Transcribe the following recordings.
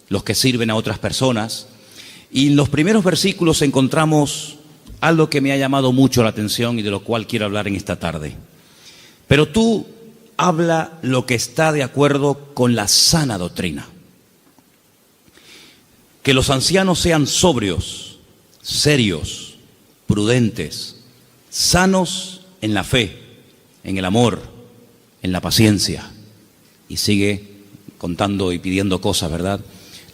los que sirven a otras personas. Y en los primeros versículos encontramos algo que me ha llamado mucho la atención y de lo cual quiero hablar en esta tarde. Pero tú habla lo que está de acuerdo con la sana doctrina. Que los ancianos sean sobrios, serios, prudentes, sanos en la fe, en el amor, en la paciencia. Y sigue contando y pidiendo cosas, ¿verdad?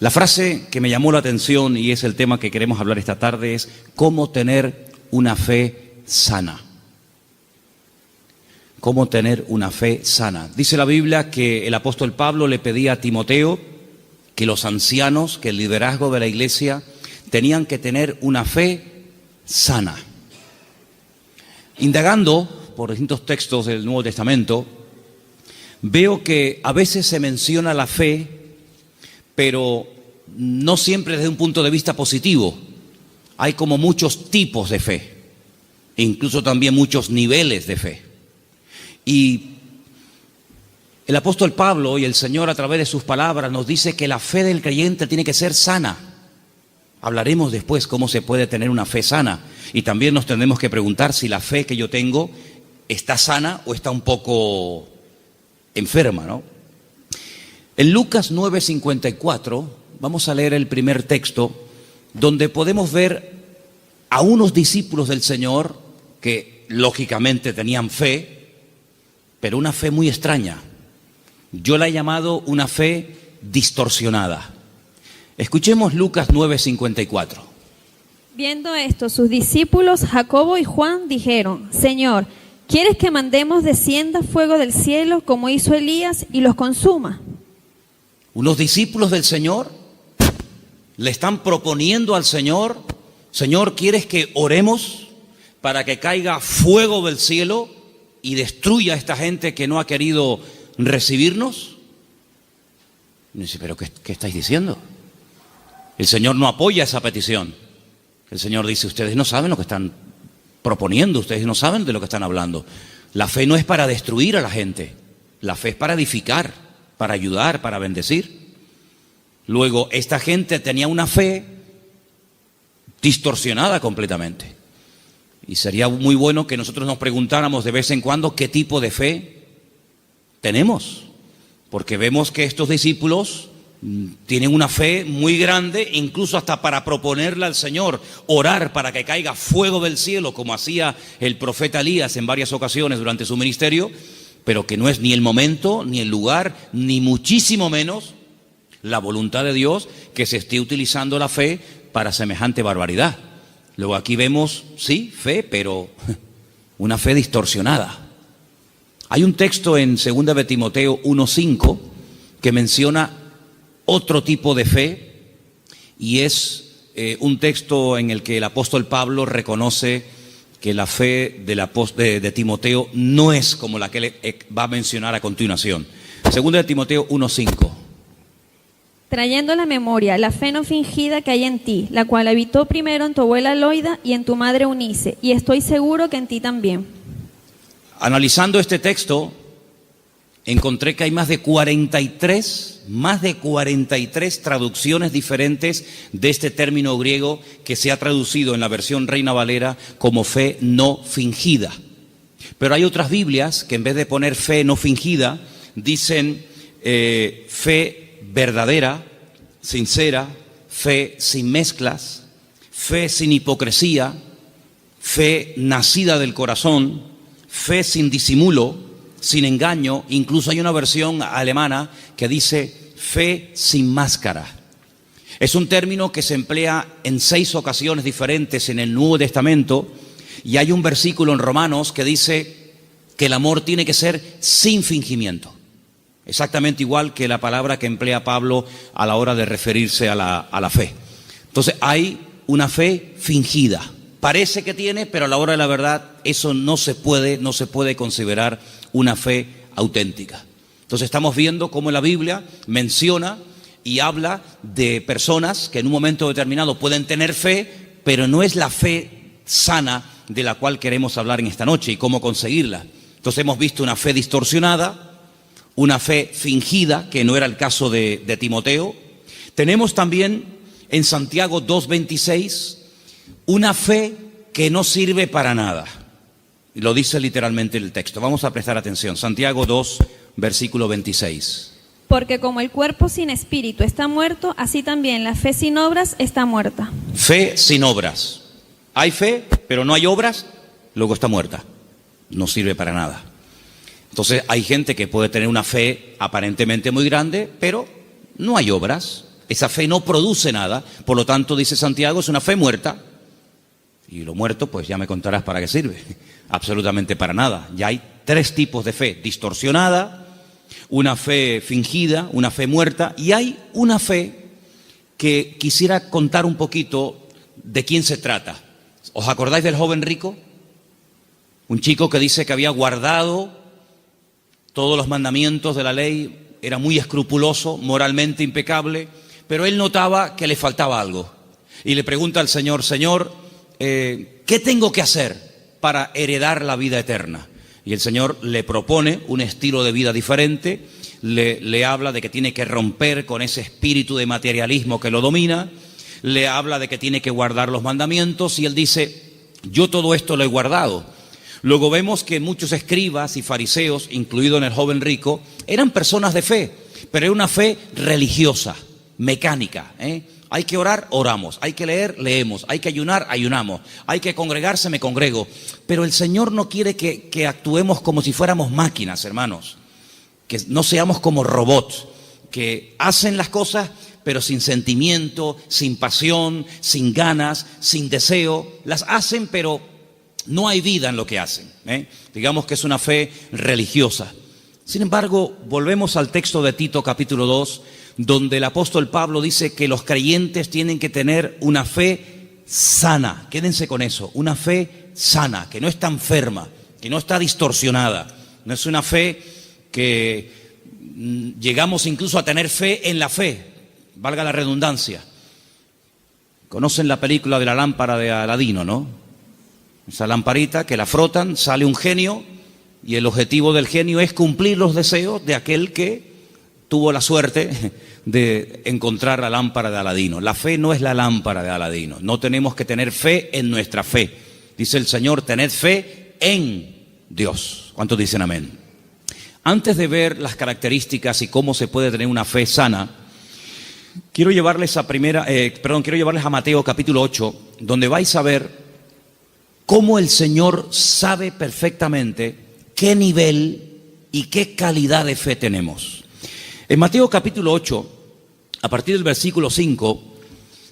La frase que me llamó la atención y es el tema que queremos hablar esta tarde es cómo tener una fe sana. Cómo tener una fe sana. Dice la Biblia que el apóstol Pablo le pedía a Timoteo que los ancianos, que el liderazgo de la iglesia tenían que tener una fe sana. Indagando por distintos textos del Nuevo Testamento, veo que a veces se menciona la fe, pero no siempre desde un punto de vista positivo. Hay como muchos tipos de fe, e incluso también muchos niveles de fe. Y el apóstol Pablo y el Señor a través de sus palabras nos dice que la fe del creyente tiene que ser sana. Hablaremos después cómo se puede tener una fe sana. Y también nos tendremos que preguntar si la fe que yo tengo está sana o está un poco enferma, ¿no? En Lucas 9:54 vamos a leer el primer texto donde podemos ver a unos discípulos del Señor que lógicamente tenían fe, pero una fe muy extraña. Yo la he llamado una fe distorsionada. Escuchemos Lucas 9:54. Viendo esto, sus discípulos Jacobo y Juan dijeron: Señor, ¿quieres que mandemos descienda fuego del cielo como hizo Elías y los consuma? Unos discípulos del Señor le están proponiendo al Señor: Señor, ¿quieres que oremos para que caiga fuego del cielo y destruya a esta gente que no ha querido recibirnos? Y dice, ¿pero qué estáis diciendo? El Señor no apoya esa petición. El Señor dice, ustedes no saben lo que están proponiendo, ustedes no saben de lo que están hablando. La fe no es para destruir a la gente, la fe es para edificar, para ayudar, para bendecir. Luego, esta gente tenía una fe distorsionada completamente. Y sería muy bueno que nosotros nos preguntáramos de vez en cuando qué tipo de fe tenemos. Porque vemos que estos discípulos tienen una fe muy grande, incluso hasta para proponerle al Señor, orar para que caiga fuego del cielo, como hacía el profeta Elías en varias ocasiones durante su ministerio, pero que no es ni el momento, ni el lugar, ni muchísimo menos la voluntad de Dios que se esté utilizando la fe para semejante barbaridad. Luego aquí vemos, sí, fe, pero una fe distorsionada. Hay un texto en 2 de Timoteo 1:5 que menciona otro tipo de fe y es un texto en el que el apóstol Pablo reconoce que la fe de Timoteo no es como la que él va a mencionar a continuación. 2 de Timoteo 1:5. Trayendo a la memoria la fe no fingida que hay en ti, la cual habitó primero en tu abuela Loida y en tu madre Eunice, y estoy seguro que en ti también. Analizando este texto, encontré que hay más de 43 traducciones diferentes de este término griego que se ha traducido en la versión Reina Valera como fe no fingida. Pero hay otras Biblias que en vez de poner fe no fingida, dicen fe verdadera, sincera, fe sin mezclas, fe sin hipocresía, fe nacida del corazón, fe sin disimulo, sin engaño. Incluso hay una versión alemana que dice fe sin máscara. Es un término que se emplea en 6 ocasiones diferentes en el Nuevo Testamento y hay un versículo en Romanos que dice que el amor tiene que ser sin fingimiento. Exactamente igual que la palabra que emplea Pablo a la hora de referirse a la fe. Entonces hay una fe fingida. Parece que tiene, pero a la hora de la verdad eso no se puede considerar una fe auténtica. Entonces estamos viendo cómo la Biblia menciona y habla de personas que en un momento determinado pueden tener fe, pero no es la fe sana de la cual queremos hablar en esta noche y cómo conseguirla. Entonces hemos visto una fe distorsionada, una fe fingida, que no era el caso de Timoteo. Tenemos también en Santiago 2:26 una fe que no sirve para nada. Y lo dice literalmente el texto. Vamos a prestar atención. Santiago 2, versículo 26. Porque como el cuerpo sin espíritu está muerto, así también la fe sin obras está muerta. Fe sin obras. Hay fe, pero no hay obras, luego está muerta. No sirve para nada. Entonces hay gente que puede tener una fe aparentemente muy grande, pero no hay obras. Esa fe no produce nada. Por lo tanto, dice Santiago, es una fe muerta. Y lo muerto, pues ya me contarás para qué sirve. Absolutamente para nada. Ya hay tres tipos de fe: distorsionada, una fe fingida, una fe muerta, y hay una fe que quisiera contar un poquito de quién se trata. ¿Os acordáis del joven rico? Un chico que dice que había guardado todos los mandamientos de la ley, era muy escrupuloso, moralmente impecable, pero él notaba que le faltaba algo. Y le pregunta al Señor: Señor, ¿qué tengo que hacer para heredar la vida eterna? Y el Señor le propone un estilo de vida diferente, le habla de que tiene que romper con ese espíritu de materialismo que lo domina, le habla de que tiene que guardar los mandamientos, y él dice: yo todo esto lo he guardado. Luego vemos que muchos escribas y fariseos, incluido en el joven rico, eran personas de fe, pero era una fe religiosa, mecánica, Hay que orar, oramos. Hay que leer, leemos. Hay que ayunar, ayunamos. Hay que congregarse, me congrego. Pero el Señor no quiere que actuemos como si fuéramos máquinas, hermanos. Que no seamos como robots, que hacen las cosas, pero sin sentimiento, sin pasión, sin ganas, sin deseo. Las hacen, pero no hay vida en lo que hacen. Digamos que es una fe religiosa. Sin embargo, volvemos al texto de Tito capítulo 2, donde el apóstol Pablo dice que los creyentes tienen que tener una fe sana. Quédense con eso, una fe sana, que no está enferma, que no está distorsionada. No es una fe que llegamos incluso a tener fe en la fe, valga la redundancia. Conocen la película de la lámpara de Aladino, ¿no? Esa lamparita que la frotan, sale un genio, y el objetivo del genio es cumplir los deseos de aquel que tuvo la suerte de encontrar la lámpara de Aladino. La fe no es la lámpara de Aladino. No tenemos que tener fe en nuestra fe. Dice el Señor: tened fe en Dios. ¿Cuántos dicen amén? Antes de ver las características y cómo se puede tener una fe sana, quiero llevarles a Mateo capítulo 8, donde vais a ver cómo el Señor sabe perfectamente qué nivel y qué calidad de fe tenemos. En Mateo capítulo 8, a partir del versículo 5,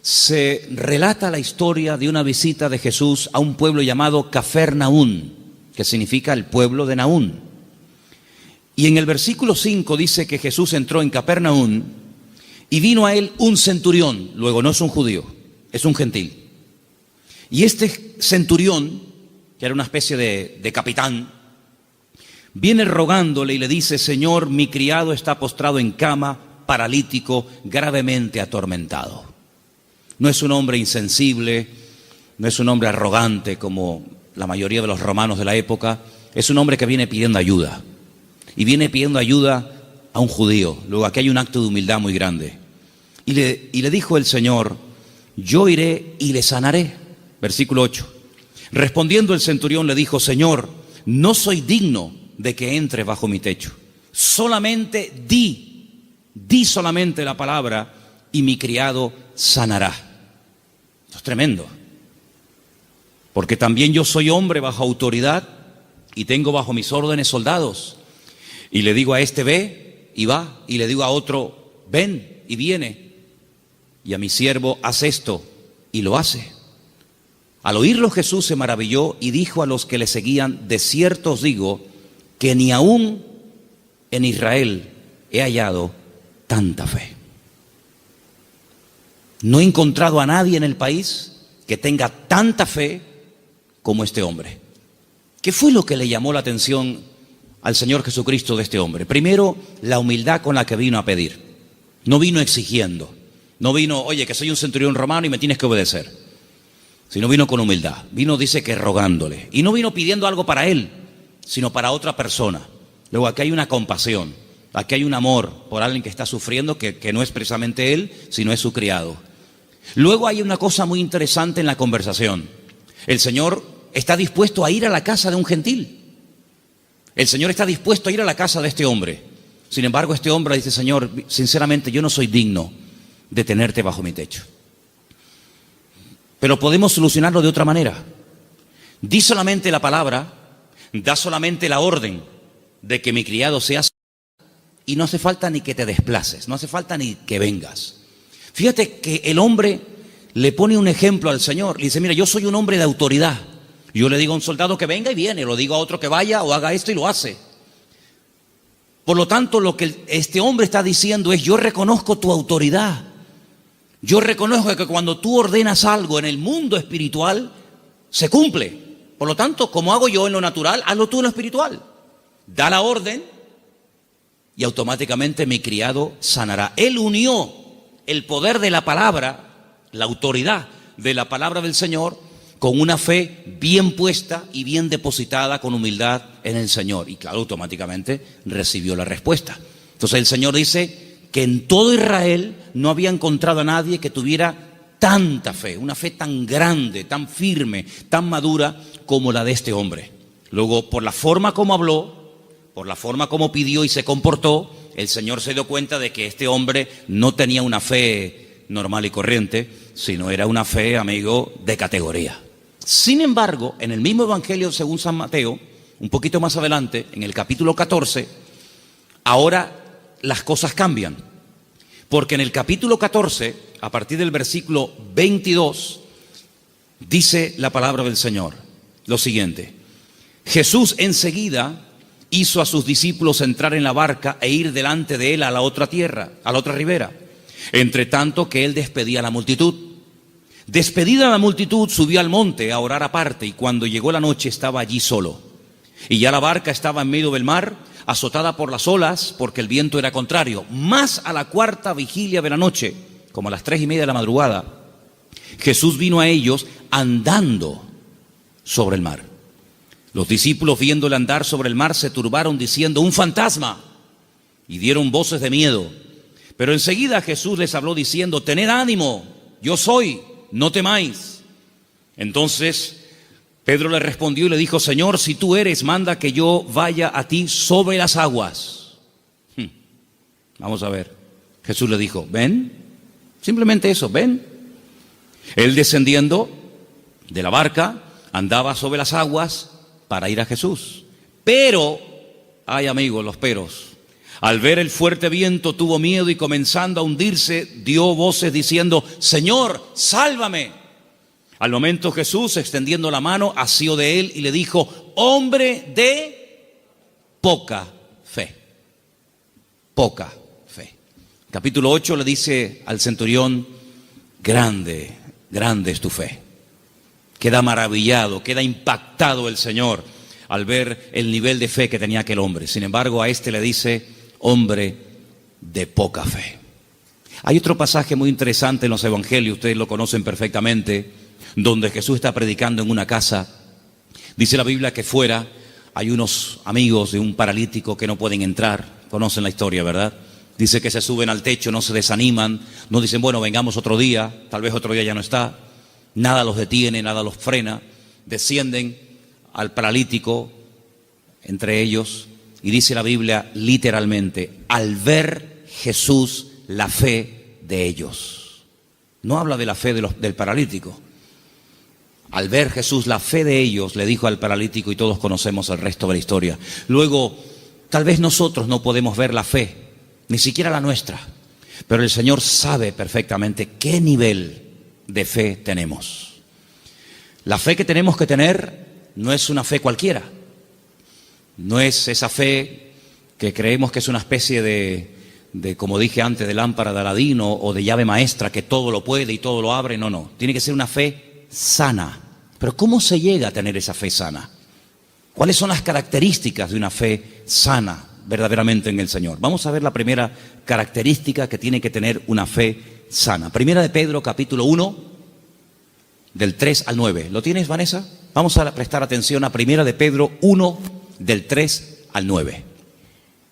se relata la historia de una visita de Jesús a un pueblo llamado Cafarnaún, que significa el pueblo de Naún. Y en el versículo 5 dice que Jesús entró en Cafarnaún y vino a él un centurión. Luego, no es un judío, es un gentil. Y este centurión, que era una especie de capitán, viene rogándole y le dice: Señor, mi criado está postrado en cama, paralítico, gravemente atormentado. No es un hombre insensible, no es un hombre arrogante como la mayoría de los romanos de la época. Es un hombre que viene pidiendo ayuda. Y viene pidiendo ayuda a un judío. Luego aquí hay un acto de humildad muy grande. Y le dijo el Señor: yo iré y le sanaré. Versículo 8. Respondiendo el centurión le dijo: Señor, no soy digno de que entre bajo mi techo. Solamente di solamente la palabra y mi criado sanará. Esto es tremendo. Porque también yo soy hombre bajo autoridad y tengo bajo mis órdenes soldados. Y le digo a este: ve, y va. Y le digo a otro: ven, y viene. Y a mi siervo: haz esto, y lo hace. Al oírlo Jesús se maravilló y dijo a los que le seguían: de cierto os digo que ni aún en Israel he hallado tanta fe. No he encontrado a nadie en el país que tenga tanta fe como este hombre. ¿Qué fue lo que le llamó la atención al Señor Jesucristo de este hombre? Primero, la humildad con la que vino a pedir. No vino exigiendo. No vino: oye, que soy un centurión romano y me tienes que obedecer. Sino vino con humildad. Vino, dice, que rogándole. Y no vino pidiendo algo para él, sino para otra persona. Luego aquí hay una compasión. Aquí hay un amor por alguien que está sufriendo, que no es precisamente él, sino es su criado. Luego hay una cosa muy interesante en la conversación. El Señor está dispuesto a ir a la casa de un gentil. El Señor está dispuesto a ir a la casa de este hombre. Sin embargo, este hombre dice: Señor, sinceramente yo no soy digno de tenerte bajo mi techo. Pero podemos solucionarlo de otra manera. Di solamente la palabra, da solamente la orden de que mi criado sea, y no hace falta ni que te desplaces, no hace falta ni que vengas. Fíjate que el hombre le pone un ejemplo al Señor. Le dice: mira, yo soy un hombre de autoridad. Yo le digo a un soldado que venga y viene, lo digo a otro que vaya o haga esto y lo hace. Por lo tanto, lo que este hombre está diciendo es: yo reconozco tu autoridad. Yo reconozco que cuando tú ordenas algo en el mundo espiritual, se cumple. Por lo tanto, como hago yo en lo natural, hazlo tú en lo espiritual. Da la orden y automáticamente mi criado sanará. Él unió el poder de la palabra, la autoridad de la palabra del Señor, con una fe bien puesta y bien depositada con humildad en el Señor. Y claro, automáticamente recibió la respuesta. Entonces el Señor dice que en todo Israel no había encontrado a nadie que tuviera tanta fe, una fe tan grande, tan firme, tan madura como la de este hombre. Luego, por la forma como habló, por la forma como pidió y se comportó, el Señor se dio cuenta de que este hombre no tenía una fe normal y corriente, sino era una fe, amigo, de categoría. Sin embargo, en el mismo Evangelio según San Mateo, un poquito más adelante, en el capítulo 14, ahora las cosas cambian. Porque en el capítulo 14, a partir del versículo 22, dice la palabra del Señor lo siguiente: Jesús enseguida hizo a sus discípulos entrar en la barca e ir delante de él a la otra tierra, a la otra ribera, entre tanto que él despedía a la multitud. Despedida la multitud, subió al monte a orar aparte, y cuando llegó la noche estaba allí solo. Y ya la barca estaba en medio del mar, azotada por las olas, porque el viento era contrario. Más a la cuarta vigilia de la noche, como a las 3:30 de la madrugada, Jesús vino a ellos andando sobre el mar. Los discípulos, viéndole andar sobre el mar, se turbaron diciendo: un fantasma, y dieron voces de miedo. Pero enseguida Jesús les habló diciendo: tened ánimo, yo soy, no temáis. Entonces Pedro le respondió y le dijo: Señor, si tú eres, manda que yo vaya a ti sobre las aguas. Vamos a ver. Jesús le dijo: ven, simplemente eso, ven. Él, descendiendo de la barca, andaba sobre las aguas para ir a Jesús. Pero, ay amigos, los peros, al ver el fuerte viento tuvo miedo y, comenzando a hundirse, dio voces diciendo: Señor, sálvame. Al momento Jesús, extendiendo la mano, asió de él y le dijo: hombre de poca fe. Poca fe. Capítulo 8 le dice al centurión: grande, grande es tu fe. Queda maravillado, queda impactado el Señor al ver el nivel de fe que tenía aquel hombre. Sin embargo, a este le dice: hombre de poca fe. Hay otro pasaje muy interesante en los evangelios, ustedes lo conocen perfectamente, donde Jesús está predicando en una casa. Dice la Biblia que fuera hay unos amigos de un paralítico que no pueden entrar. Conocen la historia, ¿verdad? Dice que se suben al techo, no se desaniman, no dicen: bueno, vengamos otro día, tal vez otro día ya no está. Nada los detiene, nada los frena. Descienden al paralítico entre ellos, y dice la Biblia literalmente: al ver Jesús la fe de ellos. No habla de la fe del paralítico. Al ver Jesús la fe de ellos, le dijo al paralítico, y todos conocemos el resto de la historia. Luego, tal vez nosotros no podemos ver la fe, ni siquiera la nuestra, pero el Señor sabe perfectamente qué nivel de fe tenemos. La fe que tenemos que tener no es una fe cualquiera. No es esa fe que creemos que es una especie de, como dije antes, de lámpara de Aladín o de llave maestra que todo lo puede y todo lo abre. No, no. Tiene que ser una fe sana. Pero ¿cómo se llega a tener esa fe sana? ¿Cuáles son las características de una fe sana verdaderamente en el Señor? Vamos a ver la primera característica que tiene que tener una fe sana. Primera de Pedro, capítulo 1, del 3 al 9. ¿Lo tienes, Vanessa? Vamos a prestar atención a Primera de Pedro 1, del 3 al 9.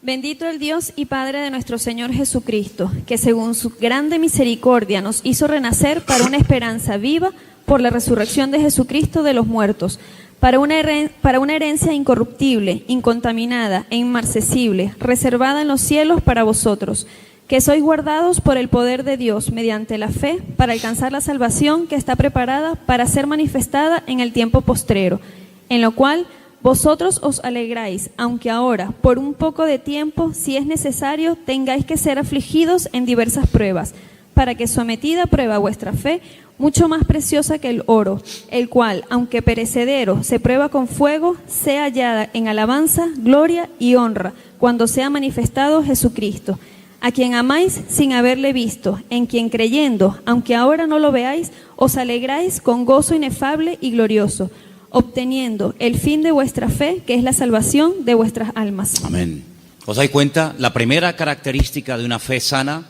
Bendito el Dios y Padre de nuestro Señor Jesucristo, que según su grande misericordia nos hizo renacer para una esperanza viva por la resurrección de Jesucristo de los muertos, para una herencia incorruptible, incontaminada e inmarcesible, reservada en los cielos para vosotros, que sois guardados por el poder de Dios mediante la fe para alcanzar la salvación que está preparada para ser manifestada en el tiempo postrero, en lo cual vosotros os alegráis, aunque ahora, por un poco de tiempo, si es necesario, tengáis que ser afligidos en diversas pruebas, para que sometida a prueba vuestra fe, mucho más preciosa que el oro, el cual, aunque perecedero, se prueba con fuego, sea hallada en alabanza, gloria y honra, cuando sea manifestado Jesucristo, a quien amáis sin haberle visto, en quien creyendo, aunque ahora no lo veáis, os alegráis con gozo inefable y glorioso, obteniendo el fin de vuestra fe, que es la salvación de vuestras almas. Amén. ¿Os dais cuenta? La primera característica de una fe sana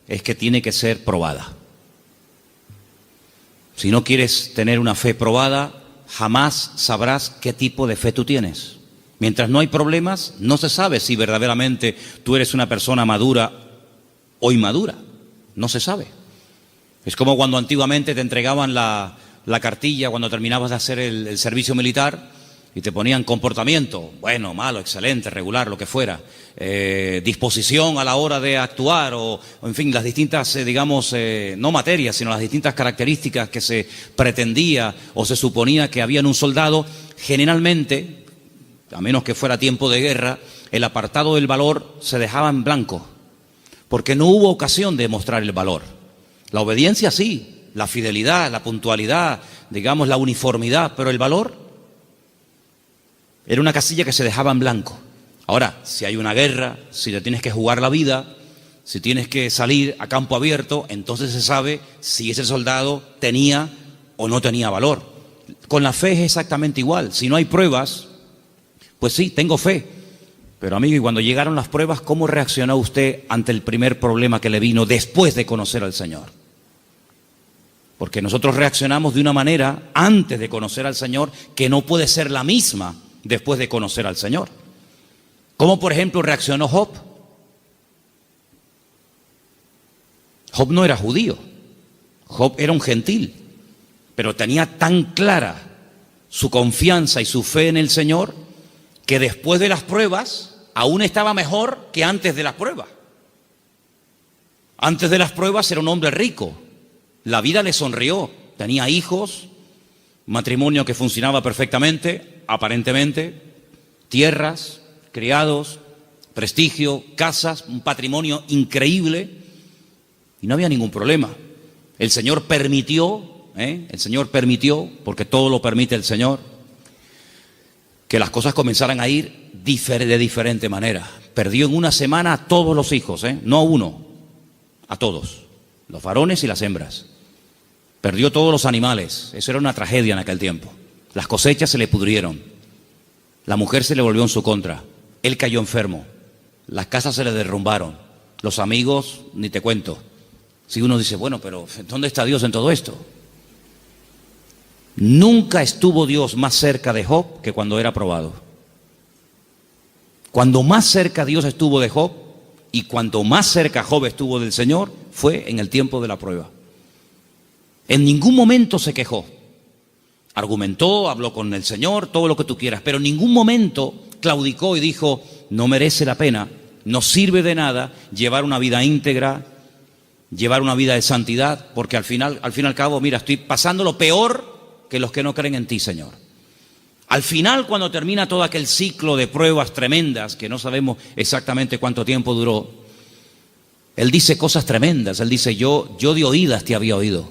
es que tiene que ser probada. Si no quieres tener una fe probada, jamás sabrás qué tipo de fe tú tienes. Mientras no hay problemas, no se sabe si verdaderamente tú eres una persona madura o inmadura. No se sabe. Es como cuando antiguamente te entregaban la cartilla cuando terminabas de hacer el servicio militar y te ponían comportamiento, bueno, malo, excelente, regular, lo que fuera, disposición a la hora de actuar o en fin, las distintas, no materias, sino las distintas características que se pretendía o se suponía que había en un soldado. Generalmente, a menos que fuera tiempo de guerra, el apartado del valor se dejaba en blanco, porque no hubo ocasión de mostrar el valor. La obediencia sí, la fidelidad, la puntualidad, la uniformidad, pero el valor era una casilla que se dejaba en blanco. Ahora, si hay una guerra, si te tienes que jugar la vida, si tienes que salir a campo abierto, entonces se sabe si ese soldado tenía o no tenía valor. Con la fe es exactamente igual. Si no hay pruebas, pues sí, tengo fe. Pero amigo, y cuando llegaron las pruebas, ¿cómo reaccionó usted ante el primer problema que le vino después de conocer al Señor? Porque nosotros reaccionamos de una manera antes de conocer al Señor que no puede ser la misma después de conocer al Señor. ¿Cómo, por ejemplo, reaccionó Job? Job no era judío, Job era un gentil, pero tenía tan clara su confianza y su fe en el Señor que después de las pruebas aún estaba mejor que antes de las pruebas. Antes de las pruebas era un hombre rico, la vida le sonrió, tenía hijos, matrimonio que funcionaba perfectamente, aparentemente, tierras, criados, prestigio, casas, un patrimonio increíble y no había ningún problema. El Señor permitió, porque todo lo permite el Señor, que las cosas comenzaran a ir de diferente manera. Perdió en una semana a todos los hijos, no a uno, a todos, los varones y las hembras. Perdió todos los animales, eso era una tragedia en aquel tiempo. Las cosechas se le pudrieron, la mujer se le volvió en su contra, él cayó enfermo, las casas se le derrumbaron, los amigos, ni te cuento. Si uno dice, bueno, pero ¿dónde está Dios en todo esto? Nunca estuvo Dios más cerca de Job que cuando era probado. Cuando más cerca Dios estuvo de Job y cuanto más cerca Job estuvo del Señor fue en el tiempo de la prueba. En ningún momento se quejó. Argumentó, habló con el Señor, todo lo que tú quieras, pero en ningún momento claudicó y dijo, no merece la pena, no sirve de nada llevar una vida íntegra, llevar una vida de santidad, porque al fin y al cabo, mira, estoy pasando lo peor que los que no creen en ti, Señor. Al final, cuando termina todo aquel ciclo de pruebas tremendas, que no sabemos exactamente cuánto tiempo duró, él dice cosas tremendas, él dice, yo de oídas te había oído,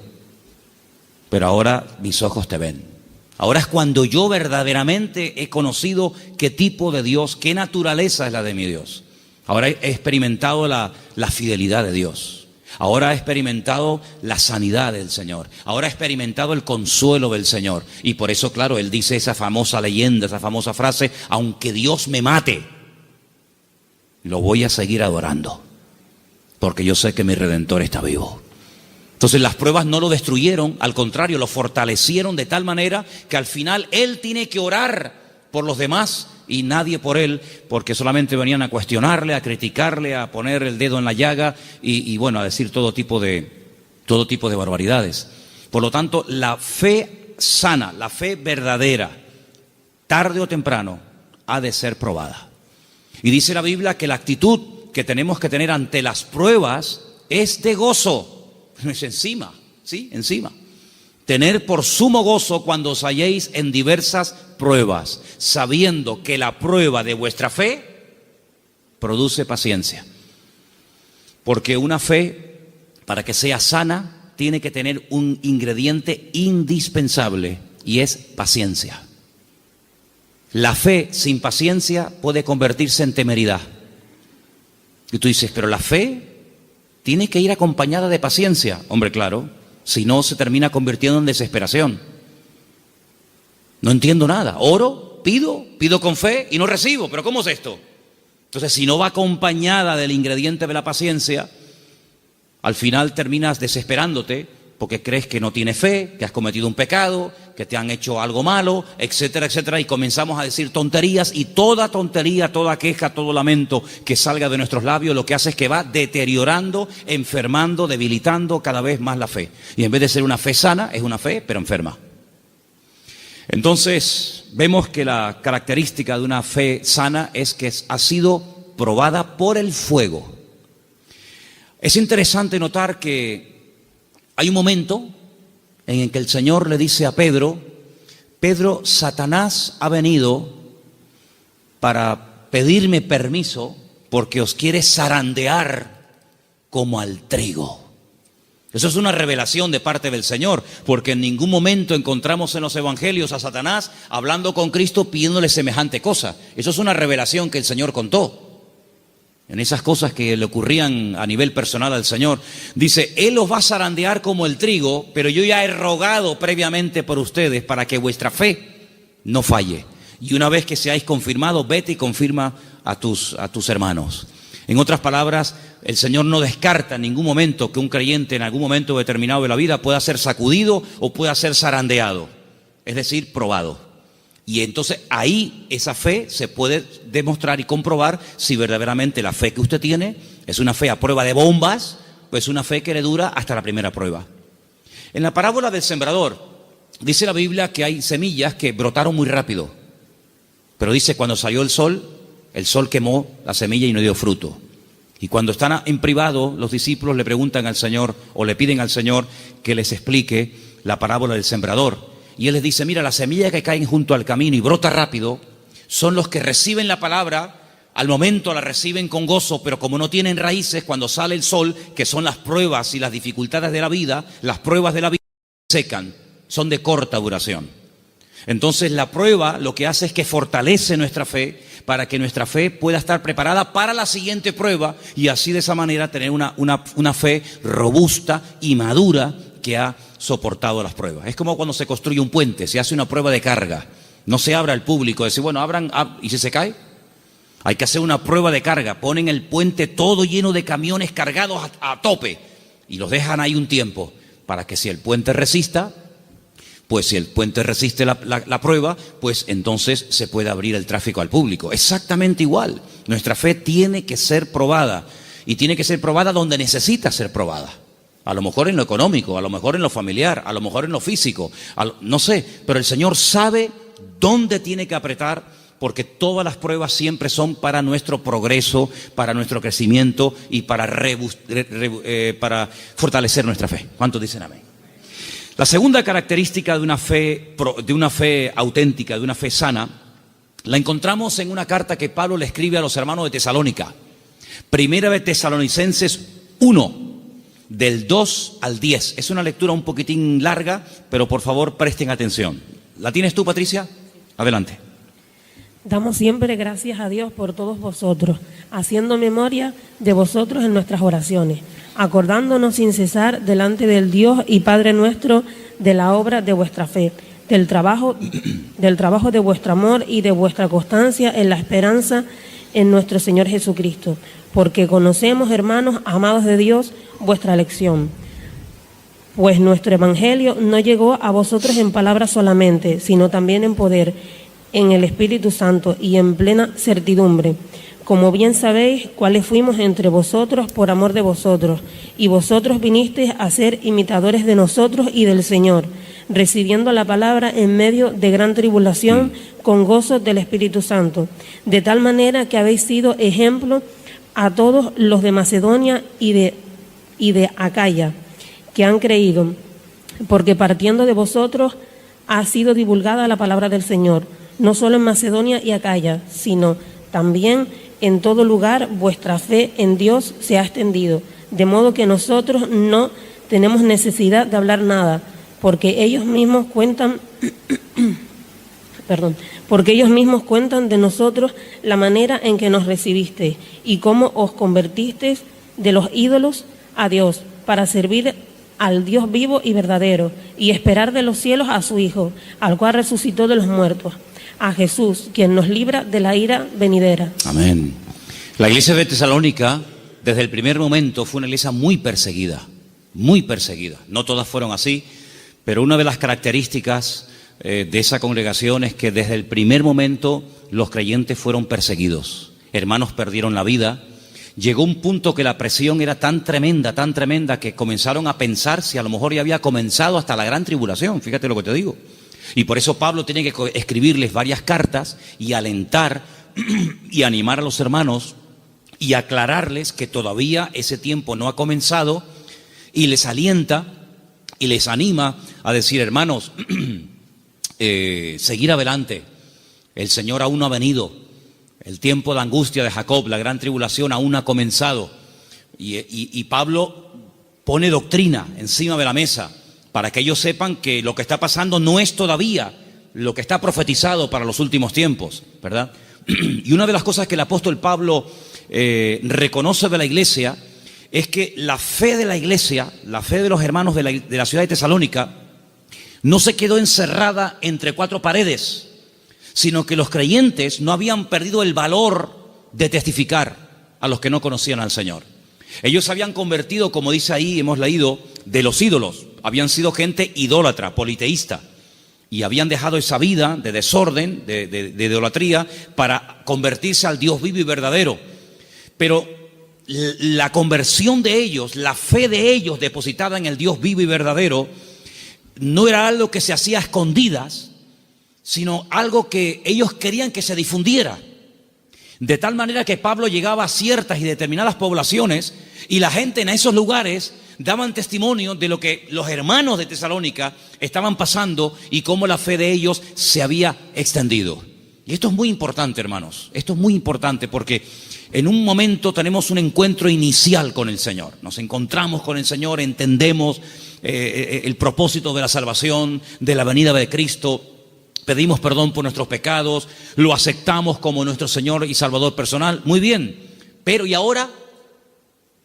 pero ahora mis ojos te ven. Ahora es cuando yo verdaderamente he conocido qué tipo de Dios, qué naturaleza es la de mi Dios. Ahora he experimentado la fidelidad de Dios. Ahora he experimentado la sanidad del Señor. Ahora he experimentado el consuelo del Señor. Y por eso, claro, él dice esa famosa leyenda, esa famosa frase, aunque Dios me mate, lo voy a seguir adorando, porque yo sé que mi Redentor está vivo. Entonces las pruebas no lo destruyeron, al contrario, lo fortalecieron de tal manera que al final él tiene que orar por los demás y nadie por él, porque solamente venían a cuestionarle, a criticarle, a poner el dedo en la llaga y bueno, a decir todo tipo de barbaridades. Por lo tanto, la fe sana, la fe verdadera, tarde o temprano, ha de ser probada. Y dice la Biblia que la actitud que tenemos que tener ante las pruebas es de gozo. No es encima, ¿sí? Encima. Tener por sumo gozo cuando os halléis en diversas pruebas, sabiendo que la prueba de vuestra fe produce paciencia. Porque una fe, para que sea sana, tiene que tener un ingrediente indispensable, y es paciencia. La fe sin paciencia puede convertirse en temeridad. Y tú dices, pero la fe tiene que ir acompañada de paciencia. Hombre, claro, si no se termina convirtiendo en desesperación. No entiendo nada. Oro, pido con fe y no recibo. ¿Pero cómo es esto? Entonces, si no va acompañada del ingrediente de la paciencia, al final terminas desesperándote porque crees que no tienes fe, que has cometido un pecado, que te han hecho algo malo, etcétera, etcétera, y comenzamos a decir tonterías, y toda tontería, toda queja, todo lamento que salga de nuestros labios, lo que hace es que va deteriorando, enfermando, debilitando cada vez más la fe. Y en vez de ser una fe sana, es una fe, pero enferma. Entonces, vemos que la característica de una fe sana es que ha sido probada por el fuego. Es interesante notar que hay un momento en el que el Señor le dice a Pedro, Pedro, Satanás ha venido para pedirme permiso porque os quiere zarandear como al trigo. Eso es una revelación de parte del Señor, porque en ningún momento encontramos en los evangelios a Satanás hablando con Cristo pidiéndole semejante cosa. Eso es una revelación que el Señor contó. En esas cosas que le ocurrían a nivel personal al Señor, dice, Él os va a zarandear como el trigo, pero yo ya he rogado previamente por ustedes para que vuestra fe no falle. Y una vez que seáis confirmados, vete y confirma a tus hermanos. En otras palabras, el Señor no descarta en ningún momento que un creyente en algún momento determinado de la vida pueda ser sacudido o pueda ser zarandeado, es decir, probado. Y entonces ahí esa fe se puede demostrar y comprobar si verdaderamente la fe que usted tiene es una fe a prueba de bombas o es una fe que le dura hasta la primera prueba. En la parábola del sembrador dice la Biblia que hay semillas que brotaron muy rápido, pero dice cuando salió el sol quemó la semilla y no dio fruto. Y cuando están en privado, los discípulos le preguntan al Señor o le piden al Señor que les explique la parábola del sembrador. Y Él les dice, mira, las semillas que caen junto al camino y brota rápido son los que reciben la palabra, al momento la reciben con gozo, pero como no tienen raíces, cuando sale el sol, que son las pruebas y las dificultades de la vida, las pruebas de la vida secan, son de corta duración. Entonces la prueba lo que hace es que fortalece nuestra fe para que nuestra fe pueda estar preparada para la siguiente prueba y así de esa manera tener una fe robusta y madura que ha soportado las pruebas. Es como cuando se construye un puente, se hace una prueba de carga. No se abre al público, decir, bueno, abran, ¿y si se cae? Hay que hacer una prueba de carga. Ponen el puente todo lleno de camiones cargados a tope y los dejan ahí un tiempo para que si el puente resista, pues si el puente resiste la prueba, pues entonces se puede abrir el tráfico al público. Exactamente igual. Nuestra fe tiene que ser probada y tiene que ser probada donde necesita ser probada. A lo mejor en lo económico, a lo mejor en lo familiar, a lo mejor en lo físico, no sé, pero el Señor sabe dónde tiene que apretar porque todas las pruebas siempre son para nuestro progreso, para nuestro crecimiento y para fortalecer nuestra fe. ¿Cuántos dicen amén? La segunda característica de una fe auténtica, de una fe sana, la encontramos en una carta que Pablo le escribe a los hermanos de Tesalónica. Primera de Tesalonicenses 1. Del 2 al 10. Es una lectura un poquitín larga, pero por favor presten atención. ¿La tienes tú, Patricia? Adelante. Damos siempre gracias a Dios por todos vosotros, haciendo memoria de vosotros en nuestras oraciones, acordándonos sin cesar delante del Dios y Padre nuestro de la obra de vuestra fe, del trabajo de vuestro amor y de vuestra constancia en la esperanza en nuestro Señor Jesucristo, porque conocemos, hermanos amados de Dios, vuestra elección. Pues nuestro evangelio no llegó a vosotros en palabras solamente, sino también en poder, en el Espíritu Santo y en plena certidumbre. Como bien sabéis, cuáles fuimos entre vosotros por amor de vosotros, y vosotros vinisteis a ser imitadores de nosotros y del Señor, recibiendo la palabra en medio de gran tribulación con gozo del Espíritu Santo, de tal manera que habéis sido ejemplo a todos los de Macedonia y de Acaya, que han creído, porque partiendo de vosotros ha sido divulgada la palabra del Señor, no solo en Macedonia y Acaya, sino también en todo lugar vuestra fe en Dios se ha extendido, de modo que nosotros no tenemos necesidad de hablar nada, porque ellos mismos cuentan de nosotros la manera en que nos recibisteis y cómo os convertisteis de los ídolos a Dios, para servir al Dios vivo y verdadero, y esperar de los cielos a su Hijo, al cual resucitó de los muertos, a Jesús, quien nos libra de la ira venidera. Amén. La iglesia de Tesalónica, desde el primer momento, fue una iglesia muy perseguida, muy perseguida. No todas fueron así, pero una de las características de esa congregación es que desde el primer momento los creyentes fueron perseguidos. Hermanos perdieron la vida. Llegó un punto que la presión era tan tremenda, que comenzaron a pensar si a lo mejor ya había comenzado hasta la gran tribulación. Fíjate lo que te digo. Y por eso Pablo tiene que escribirles varias cartas y alentar y animar a los hermanos y aclararles que todavía ese tiempo no ha comenzado, y les alienta y les anima a decir: hermanos, seguir adelante, el Señor aún no ha venido, el tiempo de angustia de Jacob, la gran tribulación aún ha comenzado, y Pablo pone doctrina encima de la mesa para que ellos sepan que lo que está pasando no es todavía lo que está profetizado para los últimos tiempos, ¿verdad? Y una de las cosas que el apóstol Pablo reconoce de la iglesia es que la fe de la iglesia, la fe de los hermanos de la ciudad de Tesalónica, no se quedó encerrada entre cuatro paredes, sino que los creyentes no habían perdido el valor de testificar a los que no conocían al Señor. Ellos se habían convertido, como dice ahí, hemos leído, de los ídolos. Habían sido gente idólatra, politeísta, y habían dejado esa vida de desorden, de idolatría, para convertirse al Dios vivo y verdadero. Pero la conversión de ellos, la fe de ellos depositada en el Dios vivo y verdadero, no era algo que se hacía a escondidas, sino algo que ellos querían que se difundiera. De tal manera que Pablo llegaba a ciertas y determinadas poblaciones, y la gente en esos lugares daban testimonio de lo que los hermanos de Tesalónica estaban pasando y cómo la fe de ellos se había extendido. Y esto es muy importante, hermanos. Esto es muy importante porque en un momento tenemos un encuentro inicial con el Señor. Nos encontramos con el Señor, entendemos el propósito de la salvación, de la venida de Cristo. Pedimos perdón por nuestros pecados, lo aceptamos como nuestro Señor y Salvador personal. Muy bien, pero ¿y ahora?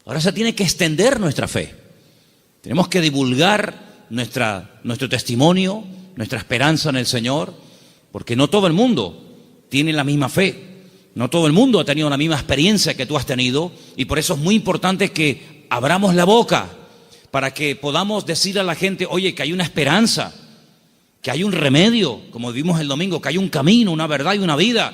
Ahora se tiene que extender nuestra fe. Tenemos que divulgar nuestro testimonio, nuestra esperanza en el Señor, porque no todo el mundo tiene la misma fe. No todo el mundo ha tenido la misma experiencia que tú has tenido, y por eso es muy importante que abramos la boca para que podamos decir a la gente: oye, que hay una esperanza, que hay un remedio, como vimos el domingo, que hay un camino, una verdad y una vida.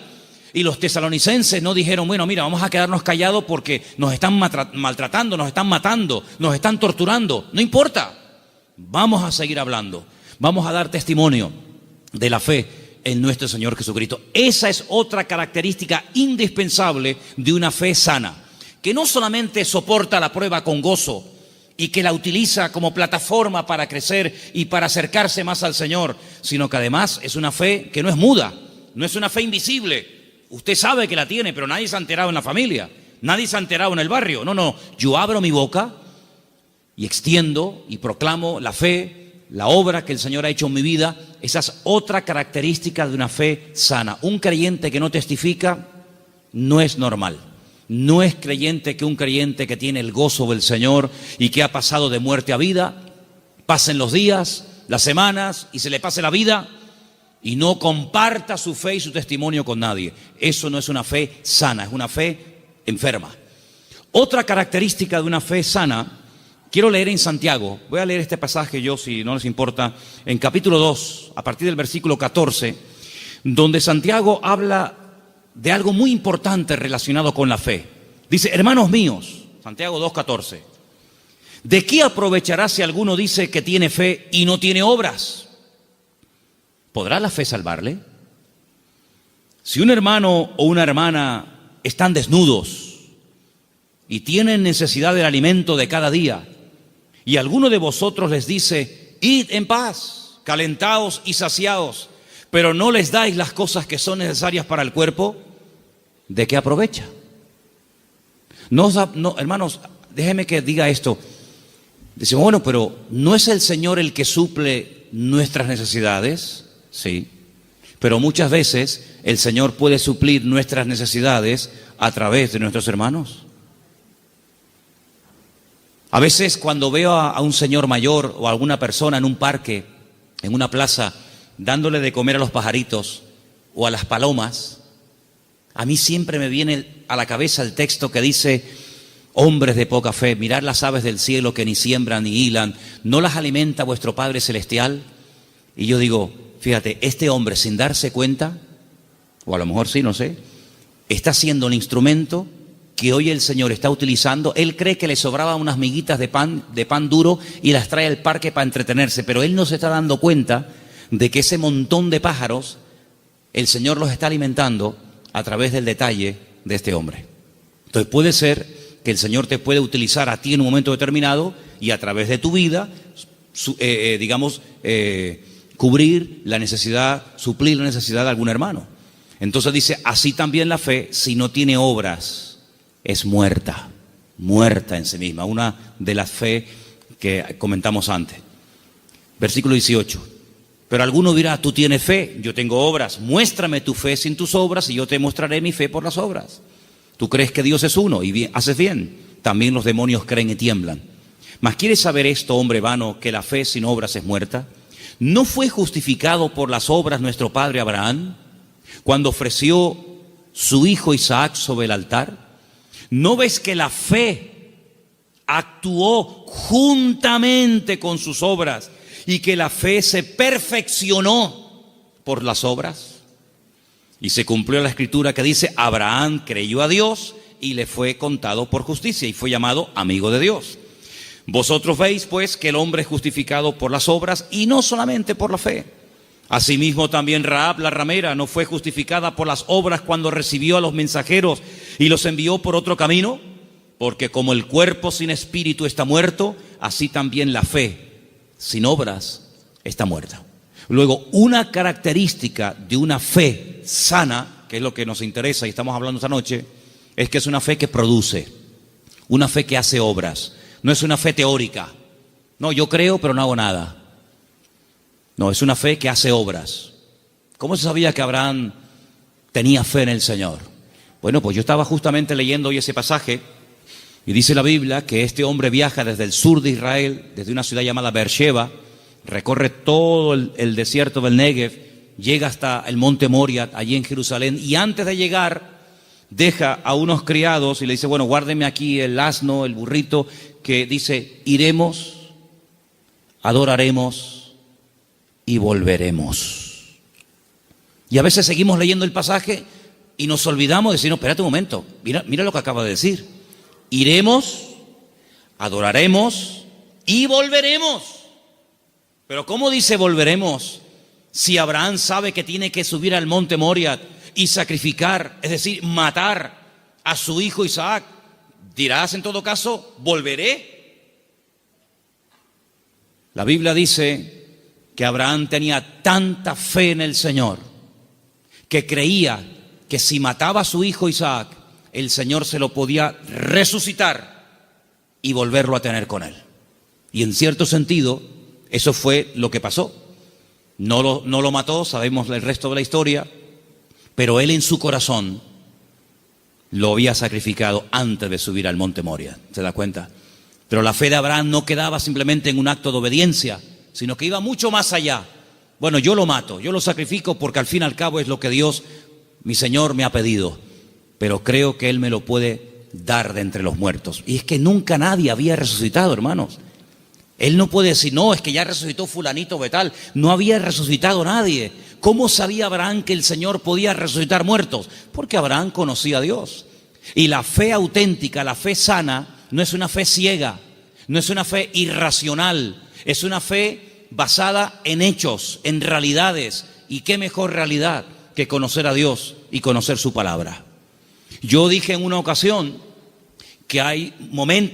Y los tesalonicenses no dijeron: bueno, mira, vamos a quedarnos callados porque nos están maltratando, nos están matando, nos están torturando. No importa, vamos a seguir hablando, vamos a dar testimonio de la fe en nuestro Señor Jesucristo. Esa es otra característica indispensable de una fe sana, que no solamente soporta la prueba con gozo y que la utiliza como plataforma para crecer y para acercarse más al Señor, sino que además es una fe que no es muda, no es una fe invisible. Usted sabe que la tiene, pero nadie se ha enterado en la familia, nadie se ha enterado en el barrio. No, yo abro mi boca y extiendo y proclamo la fe, la obra que el Señor ha hecho en mi vida. Esa es otra característica de una fe sana. Un creyente que no testifica no es normal. No es creyente que un creyente que tiene el gozo del Señor y que ha pasado de muerte a vida, pasen los días, las semanas y se le pase la vida y no comparta su fe y su testimonio con nadie. Eso no es una fe sana, es una fe enferma. Otra característica de una fe sana, quiero leer en Santiago. Voy a leer este pasaje yo, si no les importa, en capítulo 2, a partir del versículo 14. donde Santiago habla de algo muy importante relacionado con la fe. Dice, hermanos míos, Santiago 2:14, ¿de qué aprovechará si alguno dice que tiene fe y no tiene obras? ¿Podrá la fe salvarle? Si un hermano o una hermana están desnudos y tienen necesidad del alimento de cada día, y alguno de vosotros les dice, id en paz, calentaos y saciaos, pero no les dais las cosas que son necesarias para el cuerpo, ¿de qué aprovecha? No, hermanos, déjenme que diga esto. Decimos, bueno, pero ¿no es el Señor el que suple nuestras necesidades? Sí, pero muchas veces el Señor puede suplir nuestras necesidades a través de nuestros hermanos. A veces cuando veo a un señor mayor o a alguna persona en un parque, en una plaza, dándole de comer a los pajaritos o a las palomas, a mí siempre me viene a la cabeza el texto que dice, hombres de poca fe, mirad las aves del cielo que ni siembran ni hilan, ¿no las alimenta vuestro Padre Celestial? Y yo digo, fíjate, este hombre sin darse cuenta, o a lo mejor sí, no sé, está siendo un instrumento que hoy el Señor está utilizando. Él cree que le sobraban unas miguitas de pan duro y las trae al parque para entretenerse, pero él no se está dando cuenta de que ese montón de pájaros, el Señor los está alimentando a través del detalle de este hombre. Entonces puede ser que el Señor te puede utilizar a ti en un momento determinado y a través de tu vida, cubrir la necesidad, suplir la necesidad de algún hermano. Entonces dice, así también la fe, si no tiene obras, es muerta en sí misma. Una de las fe que comentamos antes. Versículo 18. Pero alguno dirá, tú tienes fe, yo tengo obras. Muéstrame tu fe sin tus obras y yo te mostraré mi fe por las obras. Tú crees que Dios es uno y bien, haces bien. También los demonios creen y tiemblan. Mas ¿quieres saber esto, hombre vano, que la fe sin obras es muerta? ¿No fue justificado por las obras nuestro padre Abraham cuando ofreció su hijo Isaac sobre el altar? ¿No ves que la fe actuó juntamente con sus obras y que la fe se perfeccionó por las obras? Y se cumplió la escritura que dice, Abraham creyó a Dios y le fue contado por justicia y fue llamado amigo de Dios. Vosotros veis pues que el hombre es justificado por las obras y no solamente por la fe. Asimismo también Rahab la ramera no fue justificada por las obras cuando recibió a los mensajeros y los envió por otro camino, porque como el cuerpo sin espíritu está muerto, así también la fe sin obras está muerta. Luego, una característica de una fe sana, que es lo que nos interesa y estamos hablando esta noche, es que es una fe que produce, una fe que hace obras. No es una fe teórica. No, yo creo pero no hago nada. No, es una fe que hace obras. ¿Cómo se sabía que Abraham tenía fe en el Señor? Bueno, pues yo estaba justamente leyendo hoy ese pasaje y dice la Biblia que este hombre viaja desde el sur de Israel, desde una ciudad llamada Beersheba, recorre todo el desierto del Negev, llega hasta el monte Moria, allí en Jerusalén, y antes de llegar deja a unos criados y le dice, bueno, guárdeme aquí el asno, el burrito, que dice, iremos, adoraremos y volveremos. Y a veces seguimos leyendo el pasaje y nos olvidamos de decir, no, espérate un momento, mira lo que acaba de decir. Iremos, adoraremos y volveremos. Pero ¿cómo dice volveremos si Abraham sabe que tiene que subir al monte Moria y sacrificar, es decir, matar a su hijo Isaac? Dirás en todo caso, volveré. La Biblia dice que Abraham tenía tanta fe en el Señor que creía que si mataba a su hijo Isaac, el Señor se lo podía resucitar y volverlo a tener con él. Y en cierto sentido, eso fue lo que pasó. No lo mató, sabemos el resto de la historia, pero él en su corazón lo había sacrificado antes de subir al monte Moria. ¿Se da cuenta? Pero la fe de Abraham no quedaba simplemente en un acto de obediencia, sino que iba mucho más allá. Bueno, yo lo mato, yo lo sacrifico porque al fin y al cabo es lo que Dios, mi Señor, me ha pedido. Pero creo que Él me lo puede dar de entre los muertos. Y es que nunca nadie había resucitado, hermanos. Él no puede decir, no, es que ya resucitó fulanito de tal. No había resucitado nadie. ¿Cómo sabía Abraham que el Señor podía resucitar muertos? Porque Abraham conocía a Dios. Y la fe auténtica, la fe sana, no es una fe ciega, no es una fe irracional, es una fe basada en hechos, en realidades. ¿Y qué mejor realidad que conocer a Dios y conocer su palabra? Yo dije en una ocasión que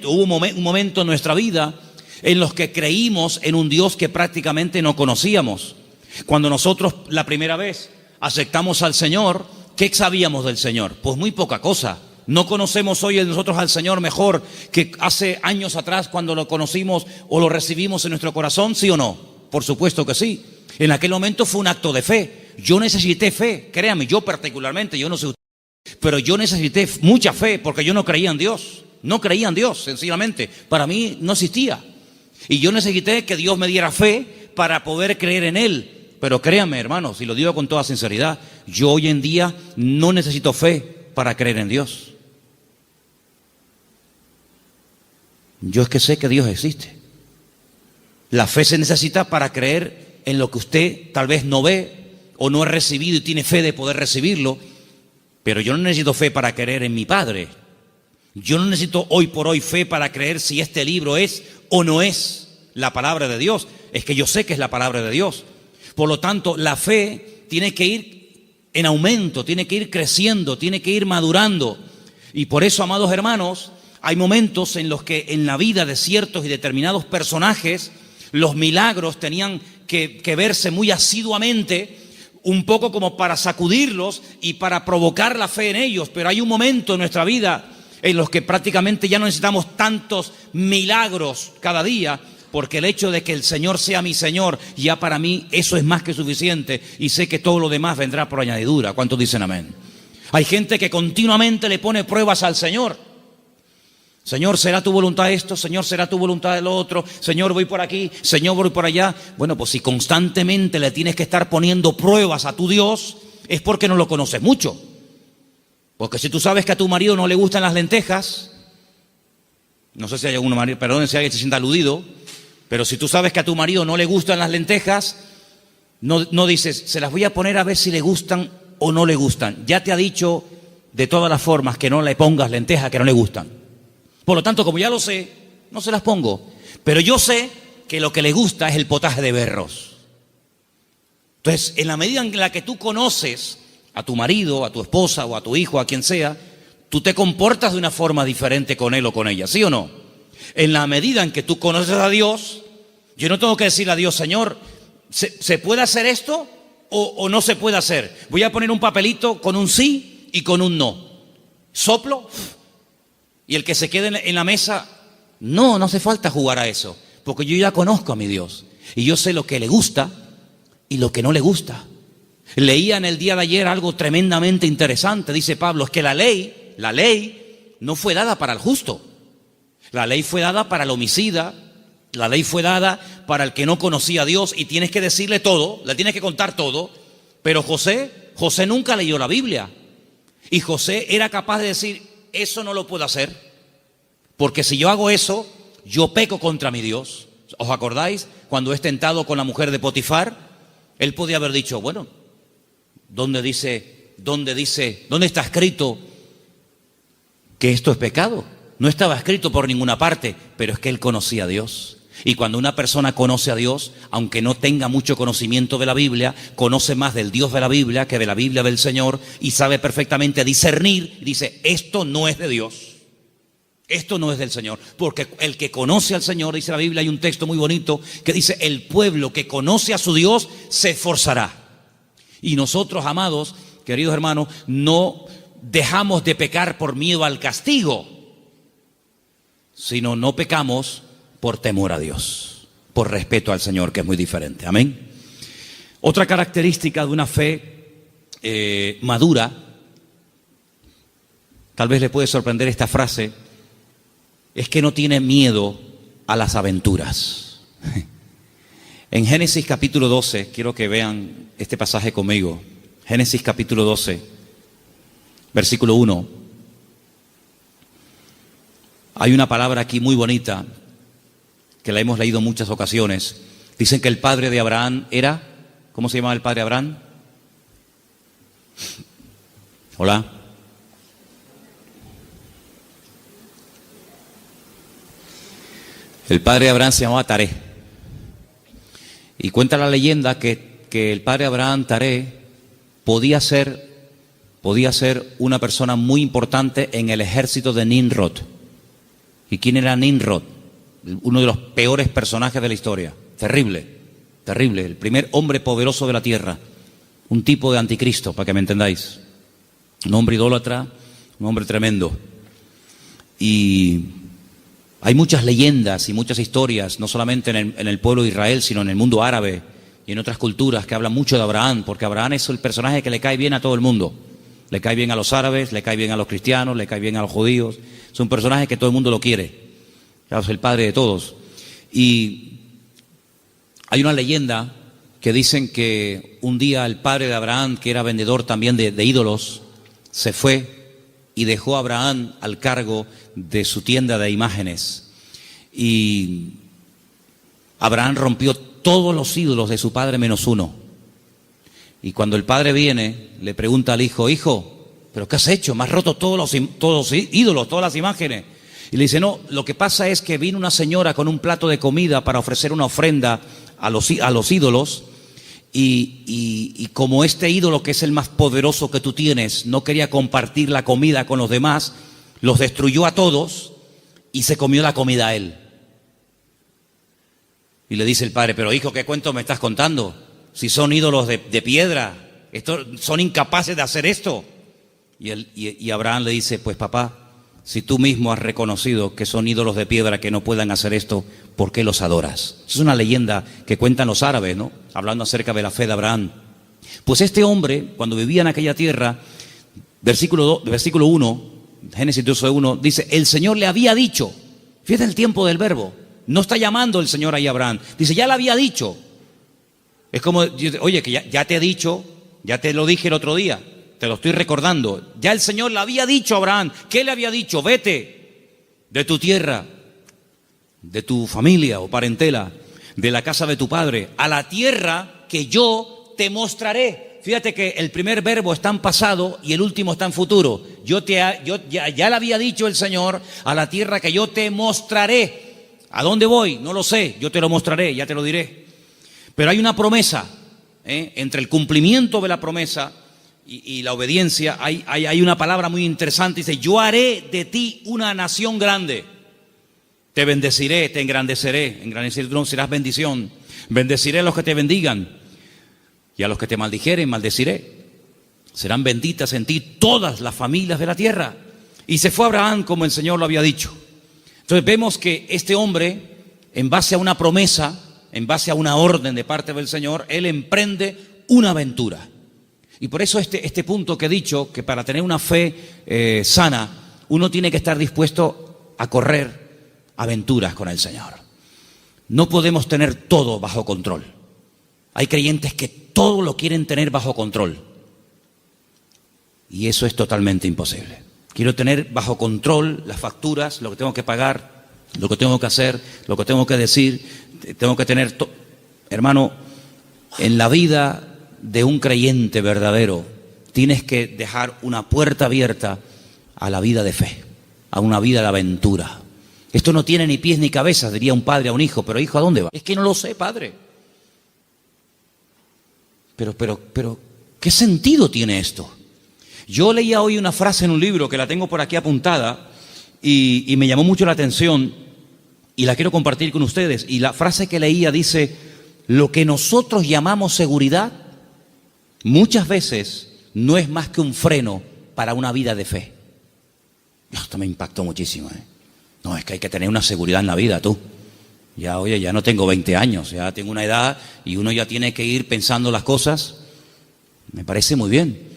hubo un momento en nuestra vida en los que creímos en un Dios que prácticamente no conocíamos. Cuando nosotros la primera vez aceptamos al Señor, ¿qué sabíamos del Señor? Pues muy poca cosa. No conocemos hoy nosotros al Señor mejor que hace años atrás cuando lo conocimos o lo recibimos en nuestro corazón, ¿sí o no? Por supuesto que sí. En aquel momento fue un acto de fe. Yo necesité fe, créame, yo particularmente, yo no sé usted, pero yo necesité mucha fe porque yo no creía en Dios. No creía en Dios, sencillamente. Para mí no existía. Y yo necesité que Dios me diera fe para poder creer en Él. Pero créanme, hermanos, y lo digo con toda sinceridad, yo hoy en día no necesito fe para creer en Dios. Yo es que sé que Dios existe. La fe se necesita para creer en lo que usted tal vez no ve o no ha recibido y tiene fe de poder recibirlo. Pero yo no necesito fe para creer en mi Padre. Yo no necesito hoy por hoy fe para creer si este libro es o no es la palabra de Dios. Es que yo sé que es la palabra de Dios. Por lo tanto, la fe tiene que ir en aumento, tiene que ir creciendo, tiene que ir madurando. Y por eso, amados hermanos, hay momentos en los que en la vida de ciertos y determinados personajes, los milagros tenían que verse muy asiduamente, un poco como para sacudirlos y para provocar la fe en ellos. Pero hay un momento en nuestra vida en los que prácticamente ya no necesitamos tantos milagros cada día, porque el hecho de que el Señor sea mi Señor, ya para mí eso es más que suficiente, y sé que todo lo demás vendrá por añadidura. ¿Cuántos dicen amén? Hay gente que continuamente le pone pruebas al Señor. Señor, ¿será tu voluntad esto? Señor, ¿será tu voluntad lo otro? Señor, voy por aquí, Señor, voy por allá. Bueno, pues si constantemente le tienes que estar poniendo pruebas a tu Dios, es porque no lo conoces mucho. Porque si tú sabes que a tu marido no le gustan las lentejas, no sé si hay algún marido, perdón si alguien se sienta aludido, pero si tú sabes que a tu marido no le gustan las lentejas, no dices, se las voy a poner a ver si le gustan o no le gustan. Ya te ha dicho de todas las formas que no le pongas lentejas que no le gustan. Por lo tanto, como ya lo sé, no se las pongo. Pero yo sé que lo que le gusta es el potaje de berros. Entonces, en la medida en la que tú conoces a tu marido, a tu esposa o a tu hijo, a quien sea, tú te comportas de una forma diferente con él o con ella, ¿sí o no? En la medida en que tú conoces a Dios, yo no tengo que decirle a Dios, Señor, ¿se puede hacer esto o no se puede hacer? Voy a poner un papelito con un sí y con un no. Soplo. Y el que se quede en la mesa, no hace falta jugar a eso, porque yo ya conozco a mi Dios y yo sé lo que le gusta y lo que no le gusta. Leía en el día de ayer algo tremendamente interesante, dice Pablo, es que la ley no fue dada para el justo, la ley fue dada para el homicida, la ley fue dada para el que no conocía a Dios y tienes que decirle todo, le tienes que contar todo, pero José nunca leyó la Biblia y José era capaz de decir, eso no lo puedo hacer, porque si yo hago eso, yo peco contra mi Dios. ¿Os acordáis? Cuando es tentado con la mujer de Potifar, él podía haber dicho, bueno, ¿dónde está escrito que esto es pecado? No estaba escrito por ninguna parte, pero es que él conocía a Dios. Y cuando una persona conoce a Dios, aunque no tenga mucho conocimiento de la Biblia, conoce más del Dios de la Biblia que de la Biblia del Señor y sabe perfectamente discernir y dice, esto no es de Dios, esto no es del Señor. Porque el que conoce al Señor, dice la Biblia, hay un texto muy bonito que dice, el pueblo que conoce a su Dios se esforzará. Y nosotros, amados, queridos hermanos, no dejamos de pecar por miedo al castigo, sino no pecamos por temor a Dios, por respeto al Señor, que es muy diferente. Amén. Otra característica de una fe madura, tal vez le puede sorprender esta frase, es que no tiene miedo a las aventuras. En Génesis capítulo 12, quiero que vean este pasaje conmigo. Génesis capítulo 12, versículo 1. Hay una palabra aquí muy bonita que la hemos leído en muchas ocasiones. Dicen que el padre de Abraham era, ¿cómo se llamaba el padre de Abraham? Hola. El padre Abraham se llamaba Taré. Y cuenta la leyenda que el padre Abraham Taré podía ser una persona muy importante en el ejército de Nimrod. ¿Y quién era Nimrod? Uno de los peores personajes de la historia. Terrible, terrible. El primer hombre poderoso de la tierra. Un tipo de anticristo, para que me entendáis. Un hombre idólatra, un hombre tremendo. Y hay muchas leyendas y muchas historias, no solamente en el pueblo de Israel, sino en el mundo árabe y en otras culturas que hablan mucho de Abraham, porque Abraham es el personaje que le cae bien a todo el mundo. Le cae bien a los árabes, le cae bien a los cristianos, le cae bien a los judíos. Es un personaje que todo el mundo lo quiere. Es el padre de todos. Y hay una leyenda que dicen que un día el padre de Abraham, que era vendedor también de ídolos, se fue y dejó a Abraham al cargo de su tienda de imágenes. Y Abraham rompió todos los ídolos de su padre menos uno. Y cuando el padre viene, le pregunta al hijo: hijo, ¿pero qué has hecho? Me has roto todos los ídolos, todas las imágenes. Y le dice: no, lo que pasa es que vino una señora con un plato de comida para ofrecer una ofrenda a los ídolos. Y como este ídolo, que es el más poderoso que tú tienes, no quería compartir la comida con los demás, los destruyó a todos y se comió la comida a él. Y le dice el padre: pero hijo, ¿qué cuento me estás contando? Si son ídolos de piedra, son incapaces de hacer esto. Y Abraham le dice: pues papá, si tú mismo has reconocido que son ídolos de piedra que no puedan hacer esto, ¿por qué los adoras? Es una leyenda que cuentan los árabes, ¿no? Hablando acerca de la fe de Abraham. Pues este hombre, cuando vivía en aquella tierra, versículo 1, Génesis 12:1, dice: el Señor le había dicho. Fíjate el tiempo del verbo. No está llamando el Señor ahí a Abraham. Dice: ya le había dicho. Es como, oye, que ya te he dicho, ya te lo dije el otro día, te lo estoy recordando. Ya el Señor le había dicho a Abraham. ¿Qué le había dicho? Vete de tu tierra, de tu familia o parentela, de la casa de tu padre, a la tierra que yo te mostraré. Fíjate que el primer verbo está en pasado y el último está en futuro. Ya le había dicho el Señor: a la tierra que yo te mostraré. ¿A dónde voy? No lo sé, yo te lo mostraré, ya te lo diré. Pero hay una promesa, entre el cumplimiento de la promesa y la obediencia, hay una palabra muy interesante. Dice: yo haré de ti una nación grande. Te bendeciré, te engrandeceré. Engrandecer serás bendición. Bendeciré a los que te bendigan, y a los que te maldijeren, maldeciré. Serán benditas en ti todas las familias de la tierra. Y se fue Abraham como el Señor lo había dicho. Entonces vemos que este hombre, en base a una promesa, en base a una orden de parte del Señor, él emprende una aventura. Y por eso este punto que he dicho, que para tener una fe sana, uno tiene que estar dispuesto a correr aventuras con el Señor. No podemos tener todo bajo control. Hay creyentes que todo lo quieren tener bajo control. Y eso es totalmente imposible. Quiero tener bajo control las facturas, lo que tengo que pagar, lo que tengo que hacer, lo que tengo que decir. Tengo que tener, hermano, en la vida de un creyente verdadero, tienes que dejar una puerta abierta a la vida de fe, a una vida de aventura. Esto no tiene ni pies ni cabeza, diría un padre a un hijo. Pero hijo, ¿a dónde va? Es que no lo sé, padre. Pero, ¿qué sentido tiene esto? Yo leía hoy una frase en un libro que la tengo por aquí apuntada y me llamó mucho la atención. Y la quiero compartir con ustedes. Y la frase que leía dice: lo que nosotros llamamos seguridad muchas veces no es más que un freno para una vida de fe. Esto me impactó muchísimo. No, es que hay que tener una seguridad en la vida, tú. Ya, oye, ya no tengo 20 años, ya tengo una edad y uno ya tiene que ir pensando las cosas. Me parece muy bien.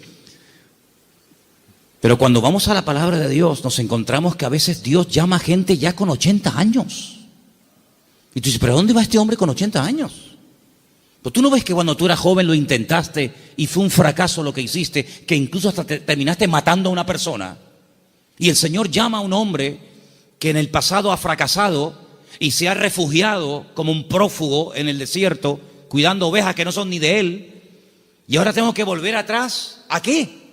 Pero cuando vamos a la palabra de Dios, nos encontramos que a veces Dios llama a gente ya con 80 años. Y tú dices: ¿pero dónde va este hombre con 80 años? Pues tú no ves que cuando tú eras joven lo intentaste y fue un fracaso lo que hiciste, que incluso hasta terminaste matando a una persona. Y el Señor llama a un hombre que en el pasado ha fracasado y se ha refugiado como un prófugo en el desierto, cuidando ovejas que no son ni de él. Y ahora tengo que volver atrás. ¿A qué?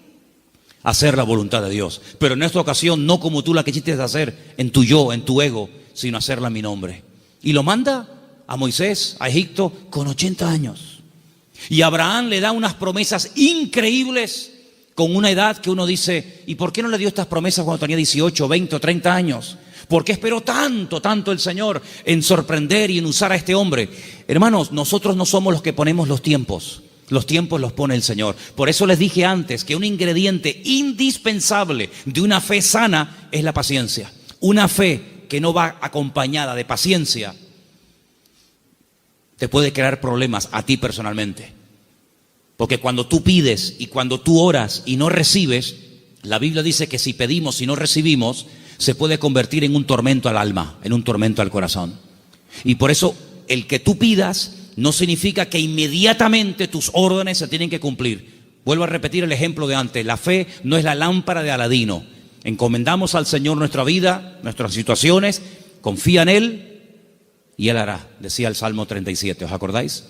A hacer la voluntad de Dios. Pero en esta ocasión no como tú la quisiste hacer en tu yo, en tu ego, sino hacerla en mi nombre. Y lo manda a Moisés, a Egipto, con 80 años. Y Abraham le da unas promesas increíbles con una edad que uno dice, ¿y por qué no le dio estas promesas cuando tenía 18, 20 o 30 años? ¿Por qué esperó tanto el Señor en sorprender y en usar a este hombre? Hermanos, nosotros no somos los que ponemos los tiempos los pone el Señor. Por eso les dije antes que un ingrediente indispensable de una fe sana es la paciencia. Una fe que no va acompañada de paciencia te puede crear problemas a ti personalmente. Porque cuando tú pides y cuando tú oras y no recibes, la Biblia dice que si pedimos y no recibimos, se puede convertir en un tormento al alma, en un tormento al corazón. Y por eso el que tú pidas no significa que inmediatamente tus órdenes se tienen que cumplir. Vuelvo a repetir el ejemplo de antes. La fe no es la lámpara de Aladino. Encomendamos al Señor nuestra vida, nuestras situaciones, confía en Él y Él hará, decía el Salmo 37, ¿os acordáis?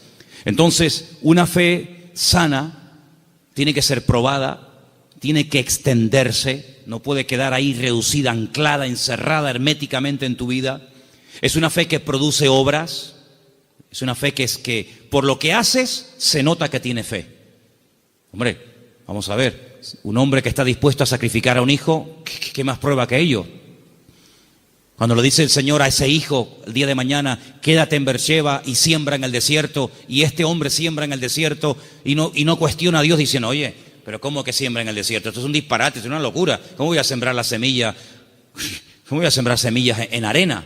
Entonces, una fe sana tiene que ser probada, tiene que extenderse, no puede quedar ahí reducida, anclada, encerrada herméticamente en tu vida. Es una fe que produce obras. Es una fe que es que por lo que haces se nota que tiene fe. Hombre, vamos a ver, un hombre que está dispuesto a sacrificar a un hijo, ¿qué más prueba que ello? Cuando le dice el Señor a ese hijo el día de mañana, quédate en Beersheba y siembra en el desierto, y este hombre siembra en el desierto y no cuestiona a Dios diciendo, oye, pero ¿cómo que siembra en el desierto? Esto es un disparate, es una locura. ¿Cómo voy a sembrar la semilla? ¿Cómo voy a sembrar semillas en arena?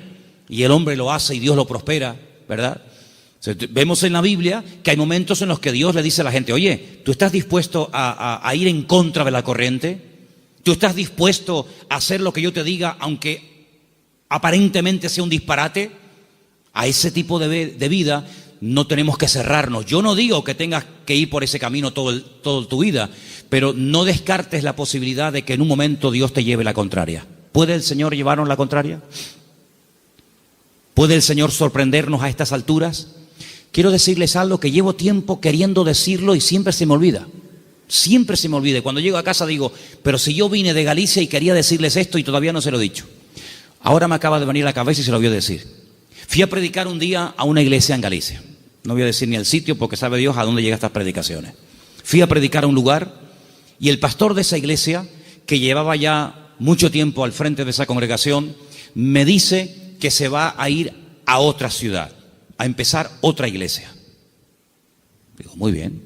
Y el hombre lo hace y Dios lo prospera, ¿verdad? Vemos en la Biblia que hay momentos en los que Dios le dice a la gente, oye, ¿tú estás dispuesto a ir en contra de la corriente? ¿Tú estás dispuesto a hacer lo que yo te diga, aunque aparentemente sea un disparate? A ese tipo de vida no tenemos que cerrarnos. Yo no digo que tengas que ir por ese camino toda tu vida, pero no descartes la posibilidad de que en un momento Dios te lleve la contraria. ¿Puede el Señor llevarnos la contraria? ¿Puede el Señor sorprendernos a estas alturas? Quiero decirles algo que llevo tiempo queriendo decirlo y siempre se me olvida. Siempre se me olvida. Cuando llego a casa digo, pero si yo vine de Galicia y quería decirles esto y todavía no se lo he dicho. Ahora me acaba de venir a la cabeza y se lo voy a decir. Fui a predicar un día a una iglesia en Galicia. No voy a decir ni el sitio porque sabe Dios a dónde llegan estas predicaciones. Fui a predicar a un lugar y el pastor de esa iglesia, que llevaba ya mucho tiempo al frente de esa congregación, me dice que se va a ir a otra ciudad, a empezar otra iglesia. Digo, muy bien.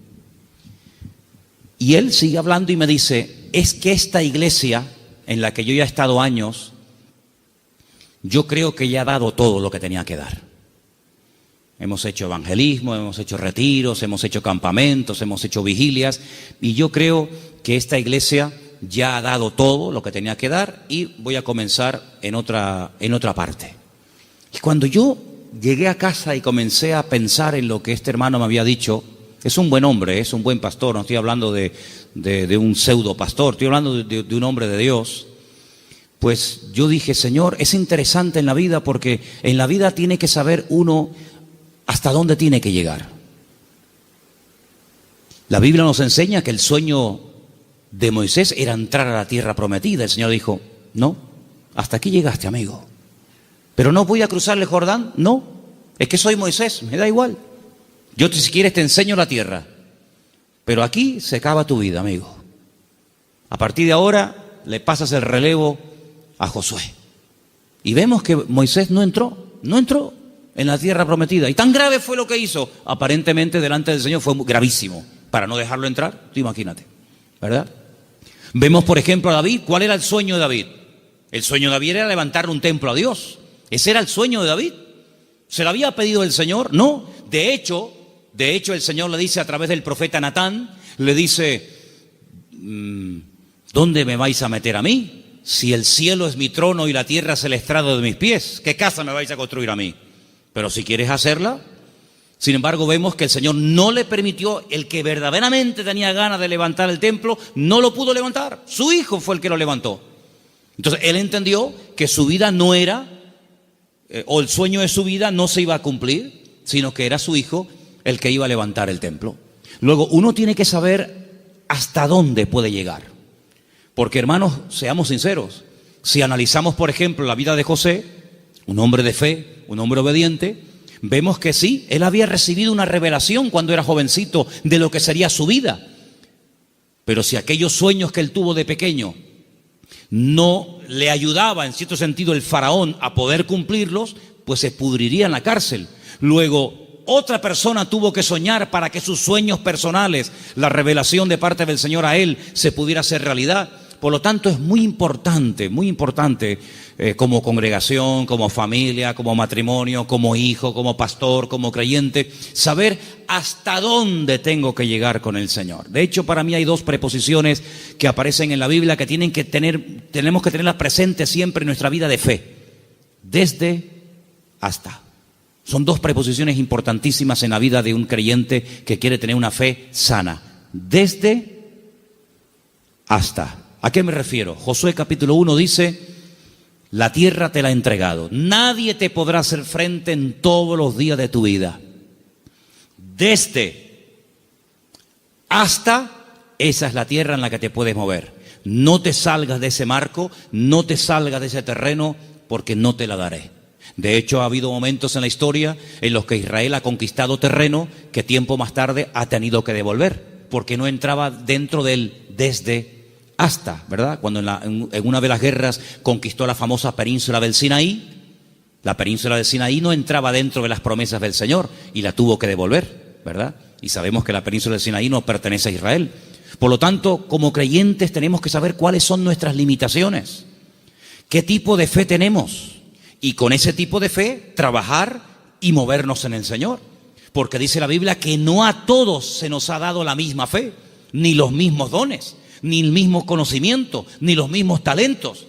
Y él sigue hablando y me dice, es que esta iglesia en la que yo ya he estado años, yo creo que ya ha dado todo lo que tenía que dar. Hemos hecho evangelismo, hemos hecho retiros, hemos hecho campamentos, hemos hecho vigilias, y yo creo que esta iglesia ya ha dado todo lo que tenía que dar y voy a comenzar en otra parte. Y cuando yo llegué a casa y comencé a pensar en lo que este hermano me había dicho, es un buen hombre, es un buen pastor, no estoy hablando de un pseudo pastor, estoy hablando de un hombre de Dios. Pues yo dije, Señor, es interesante en la vida porque en la vida tiene que saber uno hasta dónde tiene que llegar. La Biblia nos enseña que el sueño de Moisés era entrar a la tierra prometida. El Señor dijo, no, hasta aquí llegaste, amigo. Pero no voy a cruzar el Jordán, no, es que soy Moisés, me da igual. Yo si quieres te enseño la tierra, pero aquí se acaba tu vida, amigo. A partir de ahora le pasas el relevo a Josué. Y vemos que Moisés no entró en la tierra prometida. Y tan grave fue lo que hizo, aparentemente delante del Señor fue gravísimo, para no dejarlo entrar, tú imagínate, ¿verdad? Vemos por ejemplo a David. ¿Cuál era el sueño de David? El sueño de David era levantar un templo a Dios. Ese era el sueño de David. ¿Se lo había pedido el Señor? No. De hecho el Señor le dice a través del profeta Natán, le dice, ¿dónde me vais a meter a mí? Si el cielo es mi trono y la tierra es el estrado de mis pies, ¿qué casa me vais a construir a mí? Pero si quieres hacerla. Sin embargo, vemos que el Señor no le permitió, el que verdaderamente tenía ganas de levantar el templo, no lo pudo levantar. Su hijo fue el que lo levantó. Entonces, él entendió que su vida no era, o el sueño de su vida no se iba a cumplir, sino que era su hijo el que iba a levantar el templo. Luego, uno tiene que saber hasta dónde puede llegar. Porque, hermanos, seamos sinceros, si analizamos, por ejemplo, la vida de José, un hombre de fe, un hombre obediente, vemos que sí, él había recibido una revelación cuando era jovencito de lo que sería su vida. Pero si aquellos sueños que él tuvo de pequeño no le ayudaba, en cierto sentido, el faraón a poder cumplirlos, pues se pudriría en la cárcel. Luego, otra persona tuvo que soñar para que sus sueños personales, la revelación de parte del Señor a él, se pudiera hacer realidad. Por lo tanto, es muy importante como congregación, como familia, como matrimonio, como hijo, como pastor, como creyente, saber hasta dónde tengo que llegar con el Señor. De hecho, para mí hay dos preposiciones que aparecen en la Biblia que tenemos que tenerlas presentes siempre en nuestra vida de fe. Desde, hasta. Son dos preposiciones importantísimas en la vida de un creyente que quiere tener una fe sana. Desde, hasta. ¿A qué me refiero? Josué capítulo 1 dice: la tierra te la he entregado. Nadie te podrá hacer frente en todos los días de tu vida. Desde, hasta, esa es la tierra en la que te puedes mover. No te salgas de ese marco, no te salgas de ese terreno, porque no te la daré. De hecho, ha habido momentos en la historia en los que Israel ha conquistado terreno que tiempo más tarde ha tenido que devolver, porque no entraba dentro del desde hasta, ¿verdad? Cuando en una de las guerras conquistó la famosa península del Sinaí, la península del Sinaí no entraba dentro de las promesas del Señor y la tuvo que devolver, ¿verdad? Y sabemos que la península del Sinaí no pertenece a Israel. Por lo tanto, como creyentes tenemos que saber cuáles son nuestras limitaciones, qué tipo de fe tenemos. Y con ese tipo de fe, trabajar y movernos en el Señor. Porque dice la Biblia que no a todos se nos ha dado la misma fe, ni los mismos dones, ni el mismo conocimiento, ni los mismos talentos.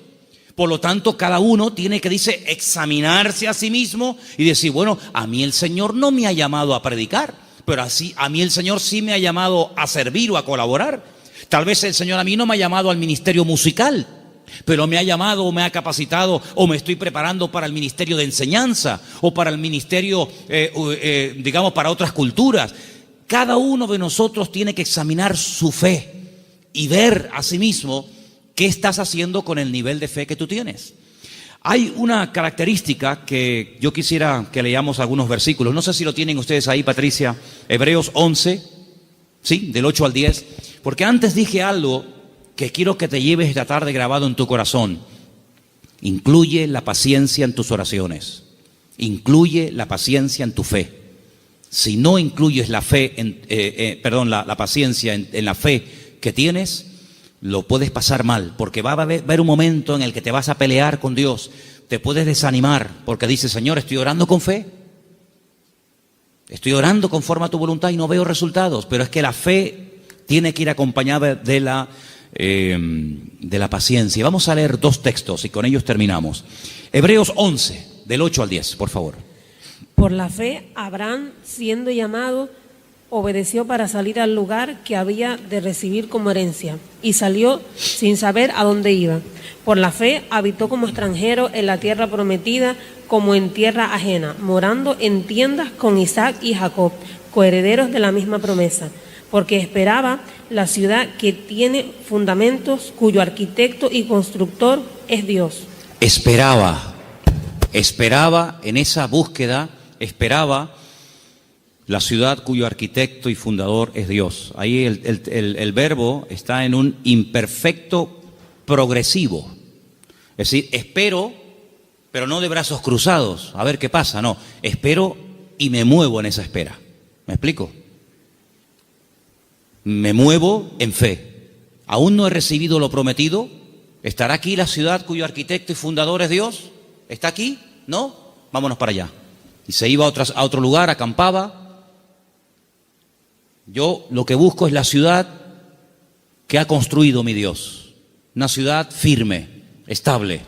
Por lo tanto, cada uno tiene que, dice, examinarse a sí mismo y decir, bueno, a mí el Señor no me ha llamado a predicar, pero así a mí el Señor sí me ha llamado a servir o a colaborar. Tal vez el Señor a mí no me ha llamado al ministerio musical, pero me ha llamado o me ha capacitado o me estoy preparando para el ministerio de enseñanza o para el ministerio, digamos, para otras culturas. Cada uno de nosotros tiene que examinar su fe y ver a sí mismo qué estás haciendo con el nivel de fe que tú tienes. Hay una característica que yo quisiera que leamos algunos versículos. No sé si lo tienen ustedes ahí, Patricia. Hebreos 11, ¿sí? Del 8 al 10. Porque antes dije algo que quiero que te lleves esta tarde grabado en tu corazón. Incluye la paciencia en tus oraciones. Incluye la paciencia en tu fe. Si no incluyes la fe, la paciencia en la fe que tienes, lo puedes pasar mal, porque va a haber un momento en el que te vas a pelear con Dios. Te puedes desanimar porque dices, Señor, estoy orando con fe. Estoy orando conforme a tu voluntad y no veo resultados. Pero es que la fe tiene que ir acompañada de la paciencia. Vamos a leer dos textos y con ellos terminamos. Hebreos 11, del 8 al 10, por favor. Por la fe, Abraham, siendo llamado, obedeció para salir al lugar que había de recibir como herencia, y salió sin saber a dónde iba. Por la fe, habitó como extranjero en la tierra prometida, como en tierra ajena, morando en tiendas con Isaac y Jacob, coherederos de la misma promesa, porque esperaba la ciudad que tiene fundamentos, cuyo arquitecto y constructor es Dios. Esperaba en esa búsqueda, esperaba la ciudad cuyo arquitecto y fundador es Dios. Ahí el verbo está en un imperfecto progresivo. Es decir, espero, pero no de brazos cruzados, a ver qué pasa, no. Espero y me muevo en esa espera. ¿Me explico? Me muevo en fe. Aún no he recibido lo prometido. ¿Estará aquí la ciudad cuyo arquitecto y fundador es Dios? ¿Está aquí? ¿No? Vámonos para allá. Y se iba a otro lugar, acampaba. Yo lo que busco es la ciudad que ha construido mi Dios. Una ciudad firme, estable.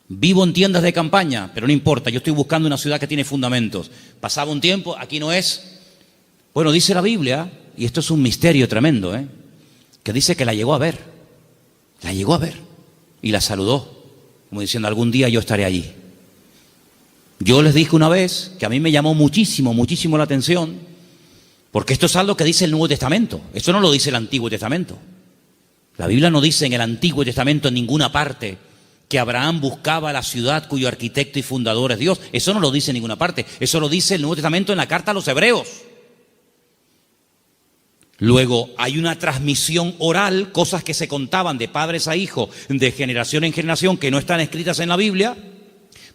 Vivo en tiendas de campaña, pero no importa, yo estoy buscando una ciudad que tiene fundamentos. Pasaba un tiempo, aquí no es. Bueno, dice la Biblia, y esto es un misterio tremendo, que dice que la llegó a ver. La llegó a ver y la saludó, como diciendo, algún día yo estaré allí. Yo les dije una vez que a mí me llamó muchísimo la atención Porque esto es algo que dice el Nuevo Testamento. Esto no lo dice el Antiguo Testamento. La Biblia no dice en el Antiguo Testamento en ninguna parte que Abraham buscaba la ciudad cuyo arquitecto y fundador es Dios. Eso no lo dice en ninguna parte. Eso lo dice el Nuevo Testamento en la carta a los Hebreos. Luego hay una transmisión oral, cosas que se contaban de padres a hijos, de generación en generación, que no están escritas en la Biblia,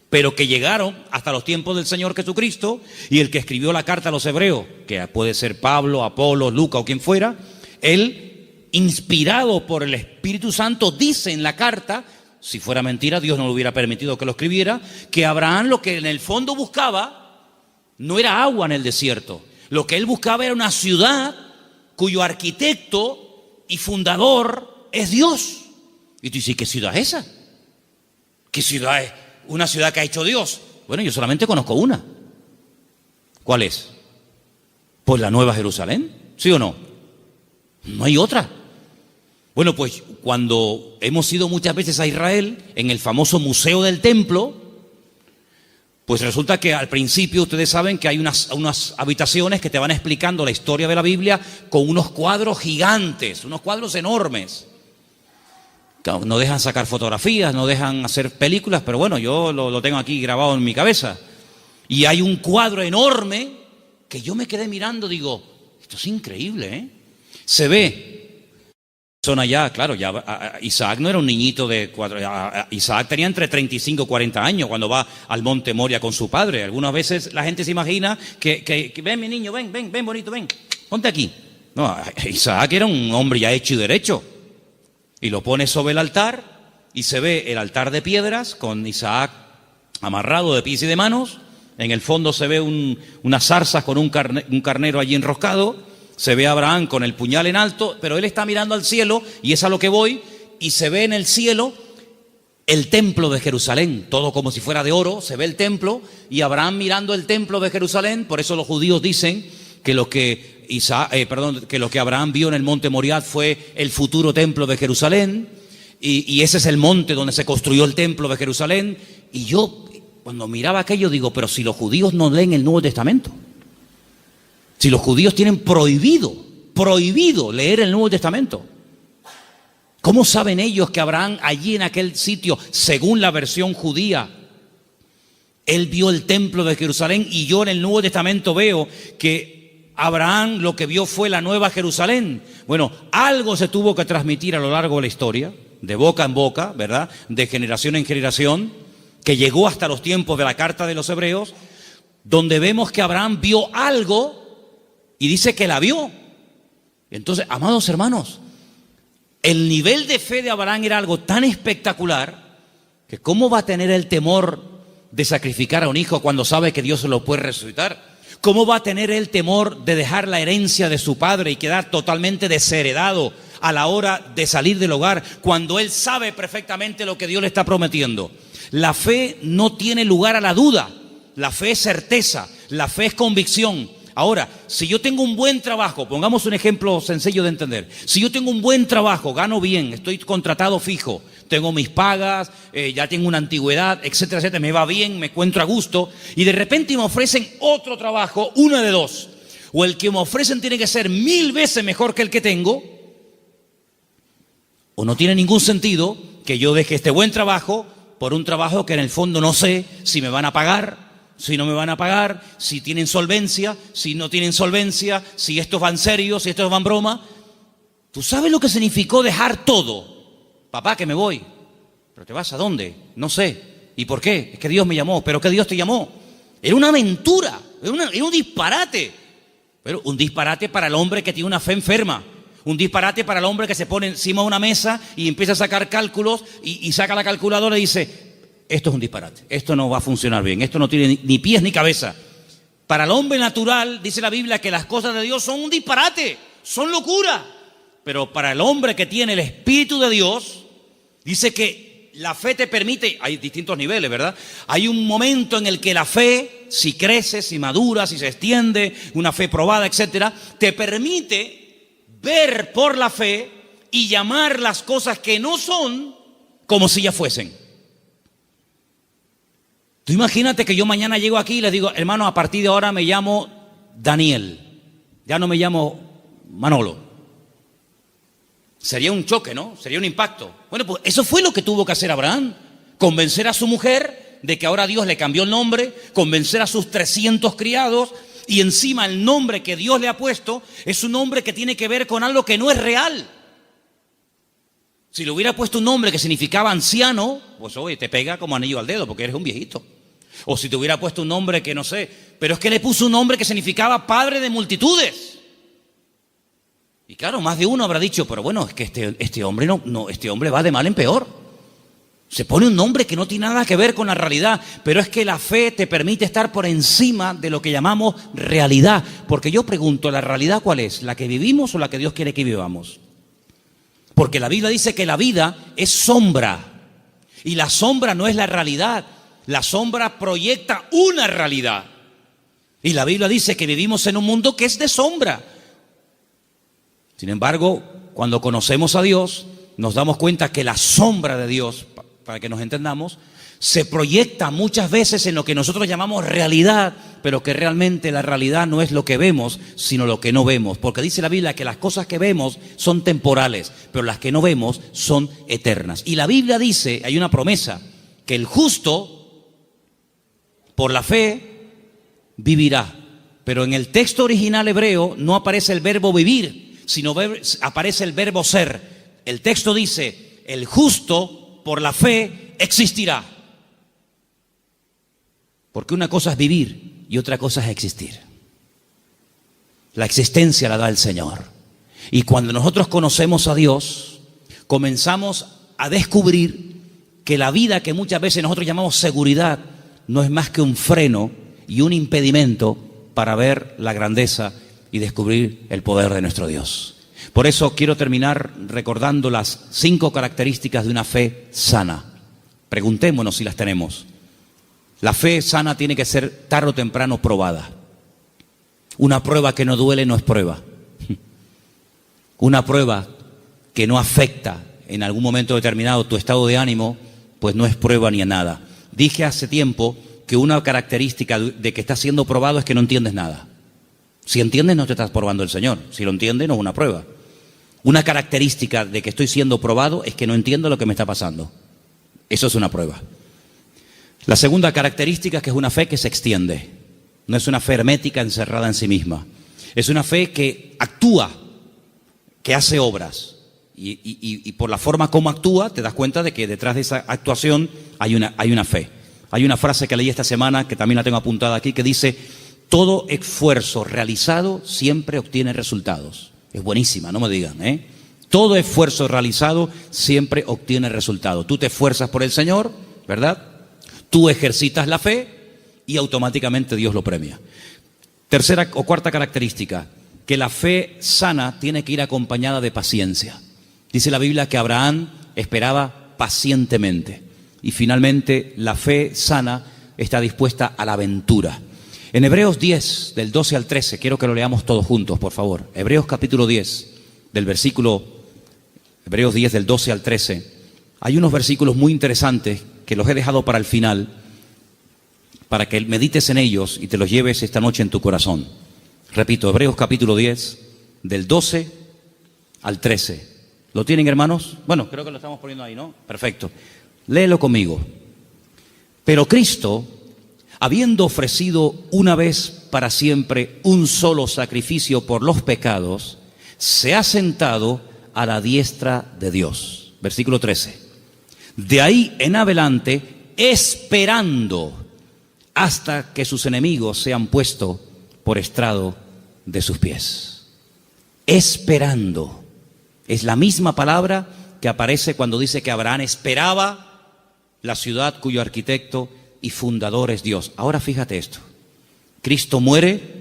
pero que llegaron hasta los tiempos del Señor Jesucristo, y el que escribió la carta a los Hebreos, que puede ser Pablo, Apolo, Lucas o quien fuera, él, inspirado por el Espíritu Santo, dice en la carta, si fuera mentira, Dios no le hubiera permitido que lo escribiera, que Abraham lo que en el fondo buscaba no era agua en el desierto. Lo que él buscaba era una ciudad cuyo arquitecto y fundador es Dios. Y tú dices, ¿qué ciudad es esa? ¿Qué ciudad es? Una ciudad que ha hecho Dios. Bueno, yo solamente conozco una. ¿Cuál es? Pues la Nueva Jerusalén, ¿sí o no? No hay otra. Bueno, pues cuando hemos ido muchas veces a Israel, en el famoso Museo del Templo, pues resulta que al principio ustedes saben que hay unas habitaciones que te van explicando la historia de la Biblia con unos cuadros gigantes, unos cuadros enormes. No dejan sacar fotografías, no dejan hacer películas, pero bueno, yo lo tengo aquí grabado en mi cabeza. Y hay un cuadro enorme que yo me quedé mirando, digo, esto es increíble, ¿eh? Se ve. Son allá, claro, ya Isaac no era un niñito de 4, Isaac tenía entre 35 y 40 años cuando va al monte Moria con su padre. Algunas veces la gente se imagina que ven mi niño, ven bonito, ven, ponte aquí. No, Isaac era un hombre ya hecho y derecho. Y lo pone sobre el altar y se ve el altar de piedras con Isaac amarrado de pies y de manos. En el fondo se ve unas zarzas con un carnero allí enroscado. Se ve a Abraham con el puñal en alto, pero él está mirando al cielo, y es a lo que voy, y se ve en el cielo el templo de Jerusalén, todo como si fuera de oro, se ve el templo, y Abraham mirando el templo de Jerusalén. Por eso los judíos dicen que lo que Abraham vio en el monte Moriah fue el futuro templo de Jerusalén, y ese es el monte donde se construyó el templo de Jerusalén. Y yo, cuando miraba aquello, digo, pero si los judíos no leen el Nuevo Testamento, si los judíos tienen prohibido leer el Nuevo Testamento, ¿cómo saben ellos que Abraham allí en aquel sitio, según la versión judía, él vio el templo de Jerusalén? Y yo en el Nuevo Testamento veo que Abraham lo que vio fue la Nueva Jerusalén. Bueno, algo se tuvo que transmitir a lo largo de la historia, de boca en boca, ¿verdad? De generación en generación, que llegó hasta los tiempos de la carta de los Hebreos, donde vemos que Abraham vio algo. Y dice que la vio. Entonces, amados hermanos, el nivel de fe de Abraham era algo tan espectacular que ¿cómo va a tener el temor de sacrificar a un hijo cuando sabe que Dios se lo puede resucitar? ¿Cómo va a tener el temor de dejar la herencia de su padre y quedar totalmente desheredado a la hora de salir del hogar cuando él sabe perfectamente lo que Dios le está prometiendo? La fe no tiene lugar a la duda. La fe es certeza. La fe es convicción. Ahora, si yo tengo un buen trabajo, pongamos un ejemplo sencillo de entender. Si yo tengo un buen trabajo, gano bien, estoy contratado fijo, tengo mis pagas, ya tengo una antigüedad, etcétera, etcétera, me va bien, me encuentro a gusto, y de repente me ofrecen otro trabajo, una de dos. O el que me ofrecen tiene que ser 1000 veces mejor que el que tengo, o no tiene ningún sentido que yo deje este buen trabajo por un trabajo que en el fondo no sé si me van a pagar, si no me van a pagar, si tienen solvencia, si no tienen solvencia, si estos van serios, si estos van broma. ¿Tú sabes lo que significó dejar todo? Papá, que me voy. ¿Pero te vas a dónde? No sé. ¿Y por qué? Es que Dios me llamó. ¿Pero qué Dios te llamó? Era una aventura, era un disparate. Pero un disparate para el hombre que tiene una fe enferma. Un disparate para el hombre que se pone encima de una mesa y empieza a sacar cálculos y saca la calculadora y dice, esto es un disparate, esto no va a funcionar bien, esto no tiene ni pies ni cabeza. Para el hombre natural, dice la Biblia, que las cosas de Dios son un disparate, son locura. Pero para el hombre que tiene el Espíritu de Dios, dice que la fe te permite, hay distintos niveles, ¿verdad? Hay un momento en el que la fe, si crece, si madura, si se extiende, una fe probada, etcétera, te permite ver por la fe y llamar las cosas que no son como si ya fuesen. Tú imagínate que yo mañana llego aquí y les digo, hermano, a partir de ahora me llamo Daniel. ya no me llamo Manolo. Sería un choque, ¿no? Sería un impacto. Bueno, pues eso fue lo que tuvo que hacer Abraham. Convencer a su mujer de que ahora Dios le cambió el nombre, convencer a sus 300 criados, y encima el nombre que Dios le ha puesto es un nombre que tiene que ver con algo que no es real. Si le hubiera puesto un nombre que significaba anciano, pues oye, te pega como anillo al dedo porque eres un viejito. O si te hubiera puesto un nombre que no sé, pero es que le puso un nombre que significaba padre de multitudes. Y claro, más de uno habrá dicho, pero bueno, es que este hombre este hombre va de mal en peor. Se pone un nombre que no tiene nada que ver con la realidad, pero es que la fe te permite estar por encima de lo que llamamos realidad. Porque yo pregunto, ¿la realidad cuál es? ¿La que vivimos o la que Dios quiere que vivamos? Porque la Biblia dice que la vida es sombra, y la sombra no es la realidad. La sombra proyecta una realidad. Y la Biblia dice que vivimos en un mundo que es de sombra. Sin embargo, cuando conocemos a Dios, nos damos cuenta que la sombra de Dios, para que nos entendamos, se proyecta muchas veces en lo que nosotros llamamos realidad, pero que realmente la realidad no es lo que vemos, sino lo que no vemos. Porque dice la Biblia que las cosas que vemos son temporales, pero las que no vemos son eternas. Y la Biblia dice, hay una promesa, que el justo, por la fe, vivirá. Pero en el texto original hebreo no aparece el verbo vivir, sino aparece el verbo ser. El texto dice, el justo por la fe existirá. Porque una cosa es vivir y otra cosa es existir. La existencia la da el Señor. Y cuando nosotros conocemos a Dios, comenzamos a descubrir que la vida que muchas veces nosotros llamamos seguridad no es más que un freno y un impedimento para ver la grandeza y descubrir el poder de nuestro Dios. Por eso quiero terminar recordando las 5 características de una fe sana. Preguntémonos si las tenemos. La fe sana tiene que ser tarde o temprano probada. Una prueba que no duele no es prueba. Una prueba que no afecta en algún momento determinado tu estado de ánimo, pues no es prueba ni nada. Dije hace tiempo que una característica de que estás siendo probado es que no entiendes nada. Si entiendes, no te estás probando el Señor. Si lo entiendes, no es una prueba. Una característica de que estoy siendo probado es que no entiendo lo que me está pasando. Eso es una prueba. La segunda característica es que es una fe que se extiende. No es una fe hermética encerrada en sí misma. Es una fe que actúa, que hace obras. Y por la forma como actúa, te das cuenta de que detrás de esa actuación hay una fe. Hay una frase que leí esta semana, que también la tengo apuntada aquí, que dice: todo esfuerzo realizado siempre obtiene resultados. Es buenísima, no me digan, ¿eh? Todo esfuerzo realizado siempre obtiene resultados. Tú te esfuerzas por el Señor, ¿verdad? Tú ejercitas la fe y automáticamente Dios lo premia. Tercera o cuarta característica, que la fe sana tiene que ir acompañada de paciencia. Dice la Biblia que Abraham esperaba pacientemente. Y finalmente la fe sana está dispuesta a la aventura. En Hebreos 10, del 12 al 13, quiero que lo leamos todos juntos, por favor. Hebreos capítulo 10, Hebreos 10 del 12 al 13. Hay unos versículos muy interesantes que los he dejado para el final, para que medites en ellos y te los lleves esta noche en tu corazón. Repito, Hebreos capítulo 10, del 12 al 13. ¿Lo tienen, hermanos? Bueno, creo que lo estamos poniendo ahí, ¿no? Perfecto. Léelo conmigo. Pero Cristo, habiendo ofrecido una vez para siempre un solo sacrificio por los pecados, se ha sentado a la diestra de Dios. Versículo 13. De ahí en adelante, esperando hasta que sus enemigos sean puestos por estrado de sus pies. Esperando. Es la misma palabra que aparece cuando dice que Abraham esperaba la ciudad cuyo arquitecto y fundador es Dios. Ahora fíjate esto. Cristo muere